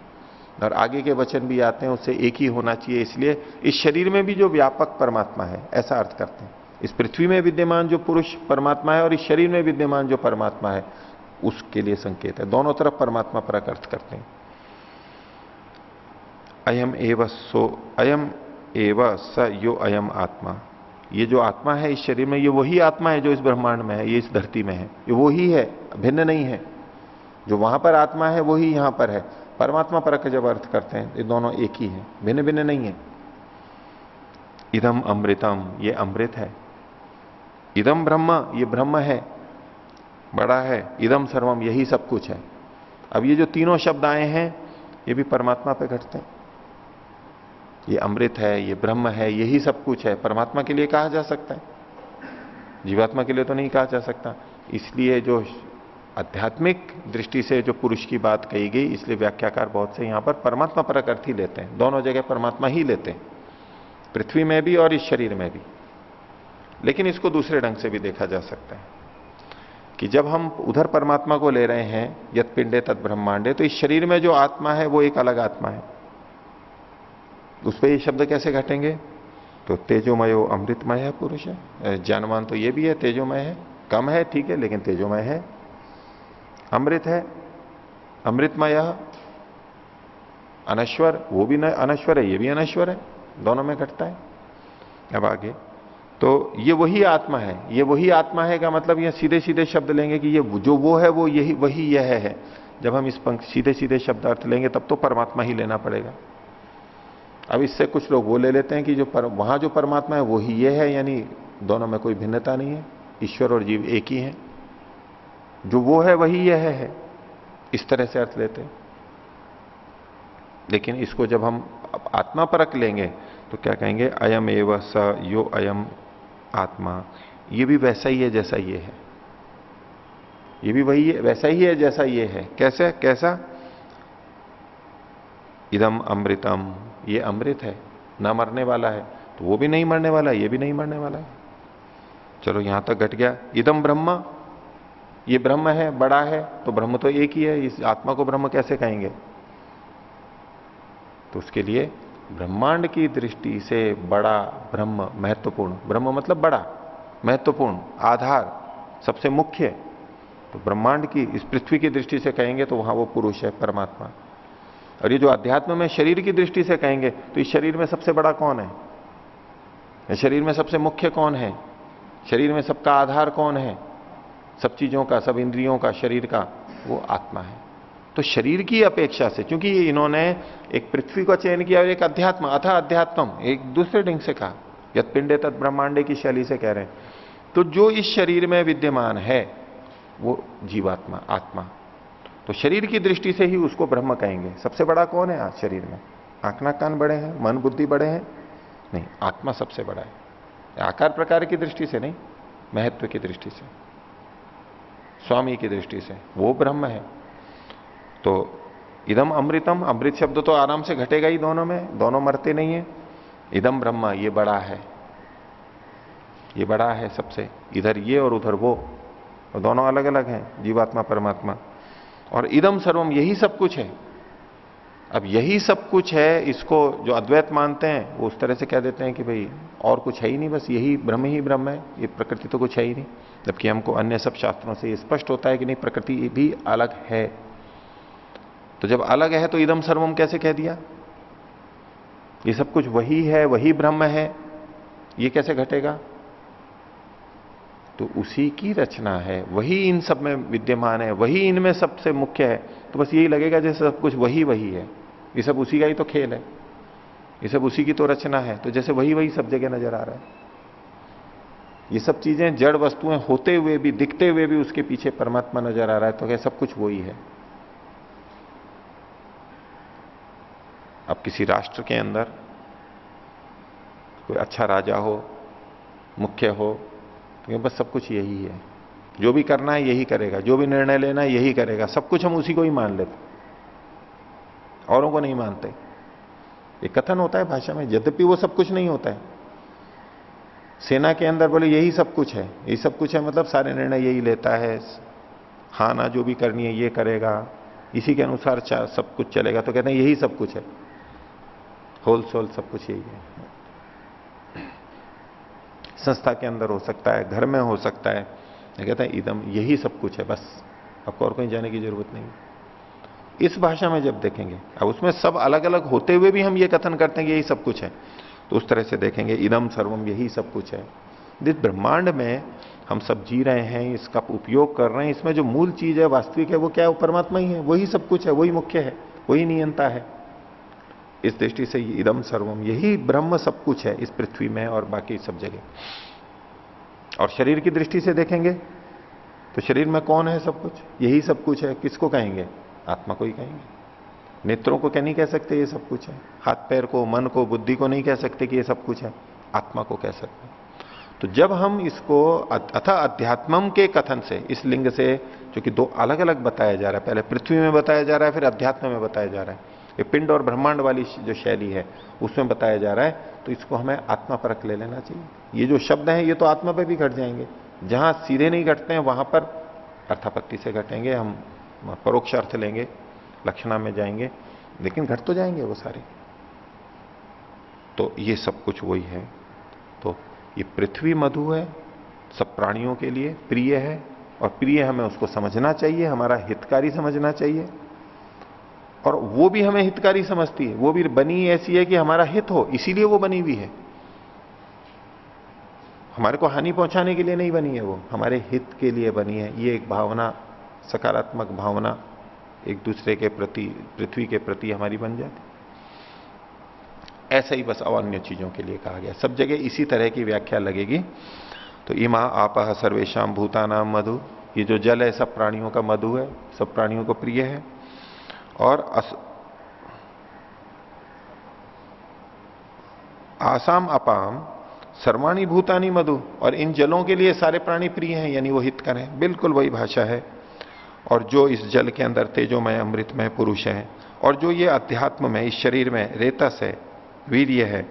और आगे के वचन भी आते हैं उससे एक ही होना चाहिए, इसलिए इस शरीर में भी जो व्यापक परमात्मा है ऐसा अर्थ करते हैं। इस पृथ्वी में विद्यमान जो पुरुष परमात्मा है और इस शरीर में विद्यमान जो परमात्मा है उसके लिए संकेत है। दोनों तरफ परमात्मा परक अर्थ करते हैं। अयम एव स यो अयम आत्मा, ये जो आत्मा है इस शरीर में, ये वही आत्मा है जो इस ब्रह्मांड में है, ये इस धरती में है, ये वही है, भिन्न नहीं है। जो वहां पर आत्मा है वही यहां पर है। परमात्मा परक जब अर्थ करते हैं ये दोनों एक ही है, भिन्न भिन्न नहीं है। इदम अमृतम, ये अमृत है। इदम ब्रह्म, ये ब्रह्म है, बड़ा है। इदम सर्वम, यही सब कुछ है। अब ये जो तीनों शब्द आए हैं ये भी परमात्मा पे घटते हैं। ये अमृत है, ये ब्रह्म है, यही सब कुछ है, परमात्मा के लिए कहा जा सकता है, जीवात्मा के लिए तो नहीं कहा जा सकता। इसलिए जो आध्यात्मिक दृष्टि से जो पुरुष की बात कही गई, इसलिए व्याख्याकार बहुत से यहां पर परमात्मा परक अर्थ ही लेते हैं, दोनों जगह परमात्मा ही लेते हैं, पृथ्वी में भी और इस शरीर में भी। लेकिन इसको दूसरे ढंग से भी देखा जा सकता है कि जब हम उधर परमात्मा को ले रहे हैं यत पिंडे तत् ब्रह्मांडे, तो इस शरीर में जो आत्मा है वो एक अलग आत्मा है, उस पर ये शब्द कैसे घटेंगे? तो तेजोमयो अमृतमय है पुरुष है। ज्ञानवान तो ये भी है, तेजोमय है, कम है ठीक है, लेकिन तेजोमय है। अमृत है, अमृतमय, अनश्वर, वो भी अनश्वर है, ये भी अनश्वर है, दोनों में घटता है। अब आगे, तो ये वही आत्मा है, ये वही आत्मा है का मतलब ये सीधे सीधे शब्द लेंगे कि ये जो वो है वो यही वही यह है। जब हम इस पंक्ति सीधे सीधे शब्द अर्थ लेंगे तब तो परमात्मा ही लेना पड़ेगा। अब इससे कुछ लोग वो ले लेते हैं कि वहां जो परमात्मा है वो ही ये है, यानी दोनों में कोई भिन्नता नहीं है, ईश्वर और जीव एक ही है, जो वो है वही यह है, इस तरह से अर्थ लेते हैं। लेकिन इसको जब हम अब आत्मा परख लेंगे तो क्या कहेंगे, अयम एव स यो अयम आत्मा, ये भी वैसा ही है जैसा ये है, ये भी वही है, वैसा ही है जैसा ये है। कैसे, कैसा, इदम अमृतम, ये अमृत है, ना मरने वाला है, तो वो भी नहीं मरने वाला, ये भी नहीं मरने वाला है। चलो यहां तक घट गया। इदम ब्रह्म, ये ब्रह्म है, बड़ा है, तो ब्रह्म तो एक ही है, इस आत्मा को ब्रह्म कैसे कहेंगे? तो उसके लिए ब्रह्मांड की दृष्टि से बड़ा ब्रह्म, महत्वपूर्ण, ब्रह्म मतलब बड़ा, महत्वपूर्ण, आधार, सबसे मुख्य, तो ब्रह्मांड की, इस पृथ्वी की दृष्टि से कहेंगे तो वहां वो पुरुष है, परमात्मा। और ये जो अध्यात्म में शरीर की दृष्टि से कहेंगे तो इस शरीर में सबसे बड़ा कौन है, शरीर में सबसे मुख्य कौन है, शरीर में सबका आधार कौन है, सब चीजों का, सब इंद्रियों का, शरीर का, वो आत्मा है। तो शरीर की अपेक्षा से, क्योंकि ये इन्होंने एक पृथ्वी का चयन किया और एक अध्यात्म, अथा अध्यात्म, एक दूसरे ढंग से कहा, यत पिंडे तत् ब्रह्मांडे की शैली से कह रहे हैं। तो जो इस शरीर में विद्यमान है वो जीवात्मा, आत्मा, तो शरीर की दृष्टि से ही उसको ब्रह्म कहेंगे। सबसे बड़ा कौन है आज शरीर में? आंख नाक कान बड़े हैं, मन बुद्धि बड़े हैं? नहीं, आत्मा सबसे बड़ा है। आकार प्रकार की दृष्टि से नहीं, महत्व की दृष्टि से, स्वामी की दृष्टि से वो ब्रह्म है। तो इदम अमृतम, अमृत शब्द तो आराम से घटेगा ही दोनों में, दोनों मरते नहीं है। इदम ब्रह्म, ये बड़ा है, ये बड़ा है सबसे, इधर ये और उधर वो, और दोनों अलग अलग हैं, जीवात्मा परमात्मा। और इदम सर्वम, यही सब कुछ है। अब यही सब कुछ है, इसको जो अद्वैत मानते हैं वो उस तरह से कह देते हैं कि भाई और कुछ है ही नहीं, बस यही ब्रह्म है, ये प्रकृति तो कुछ है ही नहीं। जबकि हमको अन्य सब शास्त्रों से ये स्पष्ट होता है कि नहीं, प्रकृति भी अलग है। तो जब अलग है तो इदम सर्वम कैसे कह दिया? ये सब कुछ वही है, वही ब्रह्म है, ये कैसे घटेगा? तो उसी की रचना है, वही इन सब में विद्यमान है, वही इनमें सबसे मुख्य है। तो बस यही लगेगा जैसे सब कुछ वही वही है, ये सब उसी का ही तो खेल है, ये सब उसी की तो रचना है, तो जैसे वही वही सब जगह नजर आ रहा है। ये सब चीजें जड़ वस्तुएं होते हुए भी, दिखते हुए भी उसके पीछे परमात्मा नजर आ रहा है, तो क्या सब कुछ वही है। अब किसी राष्ट्र के अंदर कोई अच्छा राजा हो, मुख्य हो, तो बस सब कुछ यही है, जो भी करना है यही करेगा, जो भी निर्णय लेना है यही करेगा, सब कुछ हम उसी को ही मान लेते, औरों को नहीं मानते। एक कथन होता है भाषा में, यद्यपि वो सब कुछ नहीं होता है। सेना के अंदर बोले यही सब कुछ है, यही सब कुछ है मतलब सारे निर्णय यही लेता है, हाँ ना जो भी करनी है ये करेगा, इसी के अनुसार सब कुछ चलेगा, तो कहते हैं यही सब कुछ है, होल सोल सब कुछ यही है। संस्था के अंदर हो सकता है, घर में हो सकता है, कहते हैं इदम, यही सब कुछ है, बस आपको और कहीं जाने की जरूरत नहीं। इस भाषा में जब देखेंगे, अब उसमें सब अलग अलग होते हुए भी हम ये कथन करते हैं कि यही सब कुछ है, तो उस तरह से देखेंगे इदम सर्वम, यही सब कुछ है। जिस ब्रह्मांड में हम सब जी रहे हैं, इसका उपयोग कर रहे हैं, इसमें जो मूल चीज है, वास्तविक है, वो क्या है? वो परमात्मा ही है, वही सब कुछ है, वही मुख्य है, वही नियंता है। इस दृष्टि से इदम सर्वम, यही ब्रह्म सब कुछ है इस पृथ्वी में और बाकी सब जगह। और शरीर की दृष्टि से देखेंगे तो शरीर में कौन है? सब कुछ, यही सब कुछ है। किसको कहेंगे? आत्मा को ही कहेंगे। नेत्रों को क्या नहीं कह सकते ये सब कुछ है, हाथ पैर को, मन को, बुद्धि को नहीं कह सकते कि ये सब कुछ है, आत्मा को कह सकते हैं। तो जब हम इसको अथा अध्यात्मम के कथन से, इस लिंग से, जो कि दो अलग अलग बताया जा रहा है, पहले पृथ्वी में बताया जा रहा है, फिर अध्यात्म में बताया जा रहा है, ये पिंड और ब्रह्मांड वाली जो शैली है उसमें बताया जा रहा है, तो इसको हमें आत्मा परख ले लेना चाहिए। ये जो शब्द हैं ये तो आत्मा पे भी घट जाएंगे, जहां सीधे नहीं घटते हैं वहां पर अर्थापत्ति से घटेंगे, हम परोक्ष अर्थ लेंगे, लक्षणा में जाएंगे, लेकिन घट तो जाएंगे वो सारे। तो ये सब कुछ वही है। तो ये पृथ्वी मधु है, सब प्राणियों के लिए प्रिय है, और प्रिय हमें उसको समझना चाहिए, हमारा हितकारी समझना चाहिए, और वो भी हमें हितकारी समझती है, वो भी बनी ऐसी है कि हमारा हित हो, इसीलिए वो बनी हुई है। हमारे को हानि पहुंचाने के लिए नहीं बनी है, वो हमारे हित के लिए बनी है। ये एक भावना, सकारात्मक भावना एक दूसरे के प्रति, पृथ्वी के प्रति हमारी बन जाती। ऐसा ही बस अन्य चीजों के लिए कहा गया, सब जगह इसी तरह की व्याख्या लगेगी। तो इमा आपह सर्वेशाम भूतानाम मधु, ये जो जल है सब प्राणियों का मधु है, सब प्राणियों को प्रिय है। और आसाम अपाम सर्वाणी भूतानी मधु, और इन जलों के लिए सारे प्राणी प्रिय हैं, यानी वो हितकर हैं। बिल्कुल वही भाषा है। और जो इस जल के अंदर तेजोमय अमृतमय पुरुष है, और जो ये अध्यात्म में इस शरीर में रेतस है, वीर्य है,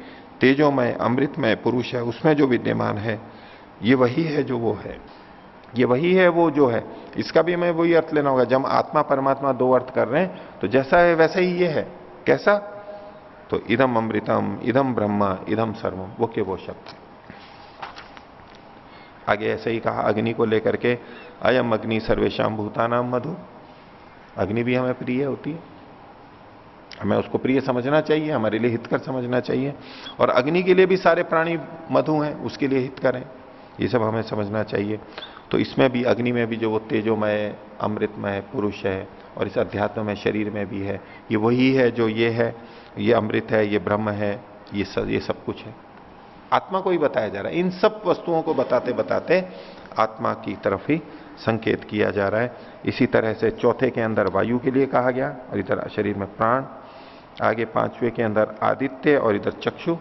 तेजोमय अमृतमय पुरुष है, उसमें जो विद्यमान है, ये वही है जो वो है, ये वही है वो जो है। इसका भी हमें वही अर्थ लेना होगा। जब आत्मा परमात्मा दो अर्थ कर रहे हैं तो जैसा है वैसा ही ये है। कैसा? तो इदम अमृतम, इदम ब्रह्मा, इदम सर्वम, वो के वो शब्द। आगे ऐसे ही कहा अग्नि को लेकर के, अयम अग्नि सर्वेशाम भूतानाम मधु। अग्नि भी हमें प्रिय होती है, हमें उसको प्रिय समझना चाहिए, हमारे लिए हितकर समझना चाहिए। और अग्नि के लिए भी सारे प्राणी मधु हैं, उसके लिए हितकर हैं, ये सब हमें समझना चाहिए। तो इसमें भी, अग्नि में भी जो वो तेजोमय अमृतमय पुरुष है, और इस अध्यात्म में शरीर में भी है, ये वही है जो ये है, ये अमृत है, ये ब्रह्म है, ये सब कुछ है। आत्मा को ही बताया जा रहा है। इन सब वस्तुओं को बताते बताते आत्मा की तरफ ही संकेत किया जा रहा है। इसी तरह से चौथे के अंदर वायु के लिए कहा गया, और इधर शरीर में प्राण। आगे पांचवे के अंदर आदित्य, और इधर चक्षु।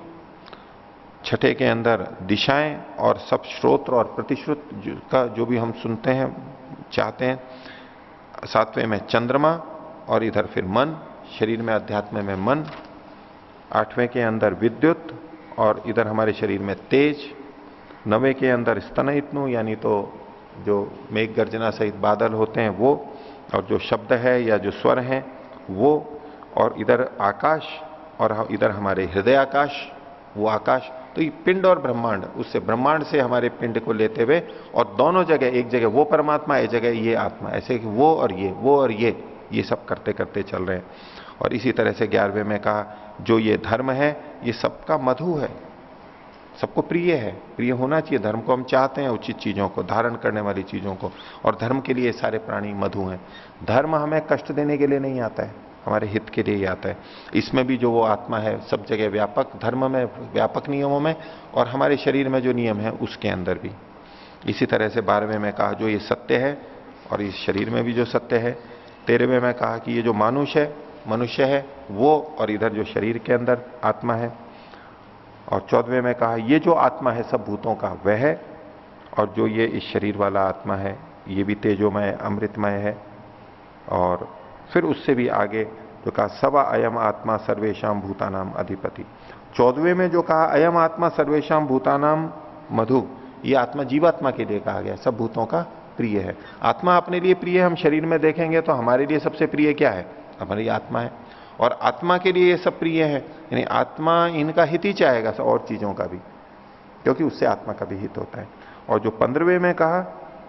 छठे के अंदर दिशाएं और सब श्रोत्र और प्रतिश्रुत का जो भी हम सुनते हैं चाहते हैं। सातवें में चंद्रमा, और इधर फिर मन, शरीर में अध्यात्म में मन। आठवें के अंदर विद्युत, और इधर हमारे शरीर में तेज। नवे के अंदर स्तनयित्नु, यानी तो जो मेघ गर्जना सहित बादल होते हैं वो, और जो शब्द है या जो स्वर हैं वो। और इधर आकाश, और इधर हमारे हृदय आकाश, वो आकाश। तो ये पिंड और ब्रह्मांड, उससे ब्रह्मांड से हमारे पिंड को लेते हुए, और दोनों जगह, एक जगह वो परमात्मा, एक जगह ये आत्मा, ऐसे कि वो और ये, वो और ये सब करते करते चल रहे हैं। और इसी तरह से 11वें में कहा जो ये धर्म है ये सबका मधु है, सबको प्रिय है, प्रिय होना चाहिए। धर्म को हम चाहते हैं, उचित चीजों को, धारण करने वाली चीजों को, और धर्म के लिए सारे प्राणी मधु हैं। धर्म हमें कष्ट देने के लिए नहीं आता है, हमारे हित के लिए ही आता है। इसमें भी जो वो आत्मा है सब जगह व्यापक, धर्म में व्यापक नियमों में, और हमारे शरीर में जो नियम है उसके अंदर भी। इसी तरह से 12वें में कहा जो ये सत्य है, और इस शरीर में भी जो सत्य है। 13वें में कहा कि ये जो मनुष्य है वो, और इधर जो शरीर के अंदर आत्मा है। और 14वें में कहा ये जो आत्मा है सब भूतों का वह है, और जो ये इस शरीर वाला आत्मा है ये भी तेजोमय अमृतमय है। और फिर उससे भी आगे जो कहा सवा अयम आत्मा सर्वेशाम भूतानाम अधिपति। 14वें में जो कहा अयम आत्मा सर्वेशाम भूतानाम मधु, ये आत्मा जीवात्मा के लिए कहा गया, सब भूतों का प्रिय है। आत्मा अपने लिए प्रिय, हम शरीर में देखेंगे तो हमारे लिए सबसे प्रिय क्या है? हमारी आत्मा है। और आत्मा के लिए ये सब प्रिय है, यानी आत्मा इनका हित ही चाहेगा और चीजों का भी, क्योंकि उससे आत्मा का भी हित होता है। और जो 15वें में कहा,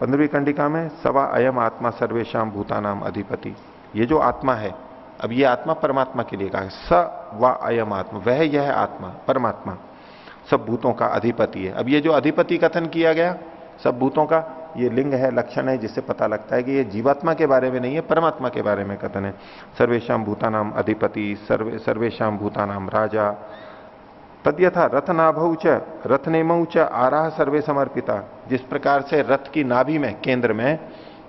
15वीं कंडिका में सवा अयम आत्मा सर्वेशाम भूतानाम अधिपति, ये जो आत्मा है, अब ये आत्मा परमात्मा के लिए कहा, स व अयम आत्मा, वह यह आत्मा परमात्मा सब भूतों का अधिपति है। अब ये जो अधिपति कथन किया गया सब भूतों का, ये लिंग है, लक्षण है, जिससे पता लगता है कि ये जीवात्मा के बारे में नहीं है, परमात्मा के बारे में कथन है। सर्वेशाम भूतानाम अधिपति, सर्वेशाम भूतानाम राजा। तद्यथा रथ नाभौ च रथ नेमौ च आराह सर्वे समर्पिता। जिस प्रकार से रथ की नाभि में, केंद्र में,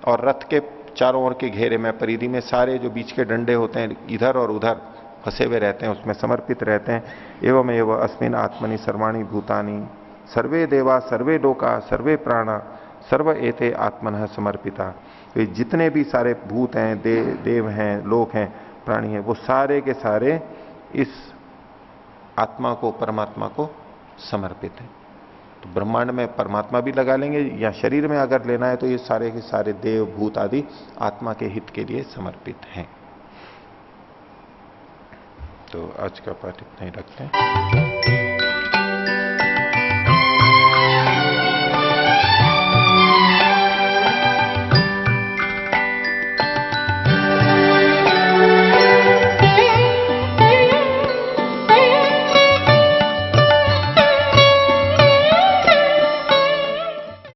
और रथ के चारों ओर के घेरे में, परिधि में सारे जो बीच के डंडे होते हैं इधर और उधर फंसे हुए रहते हैं, उसमें समर्पित रहते हैं। एवं एवं अस्मिन आत्मनि सर्वाणी भूतानि सर्वे देवा सर्वे लोका सर्वे प्राणा सर्व एते आत्मनः समर्पिता। तो जितने भी सारे भूत हैं, देव हैं, लोक हैं, प्राणी हैं, वो सारे के सारे इस आत्मा को, परमात्मा को समर्पित हैं। तो ब्रह्मांड में परमात्मा भी लगा लेंगे, या शरीर में अगर लेना है तो ये सारे के सारे देव भूत आदि आत्मा के हित के लिए समर्पित हैं। तो आज का पाठ इतना ही रखते हैं।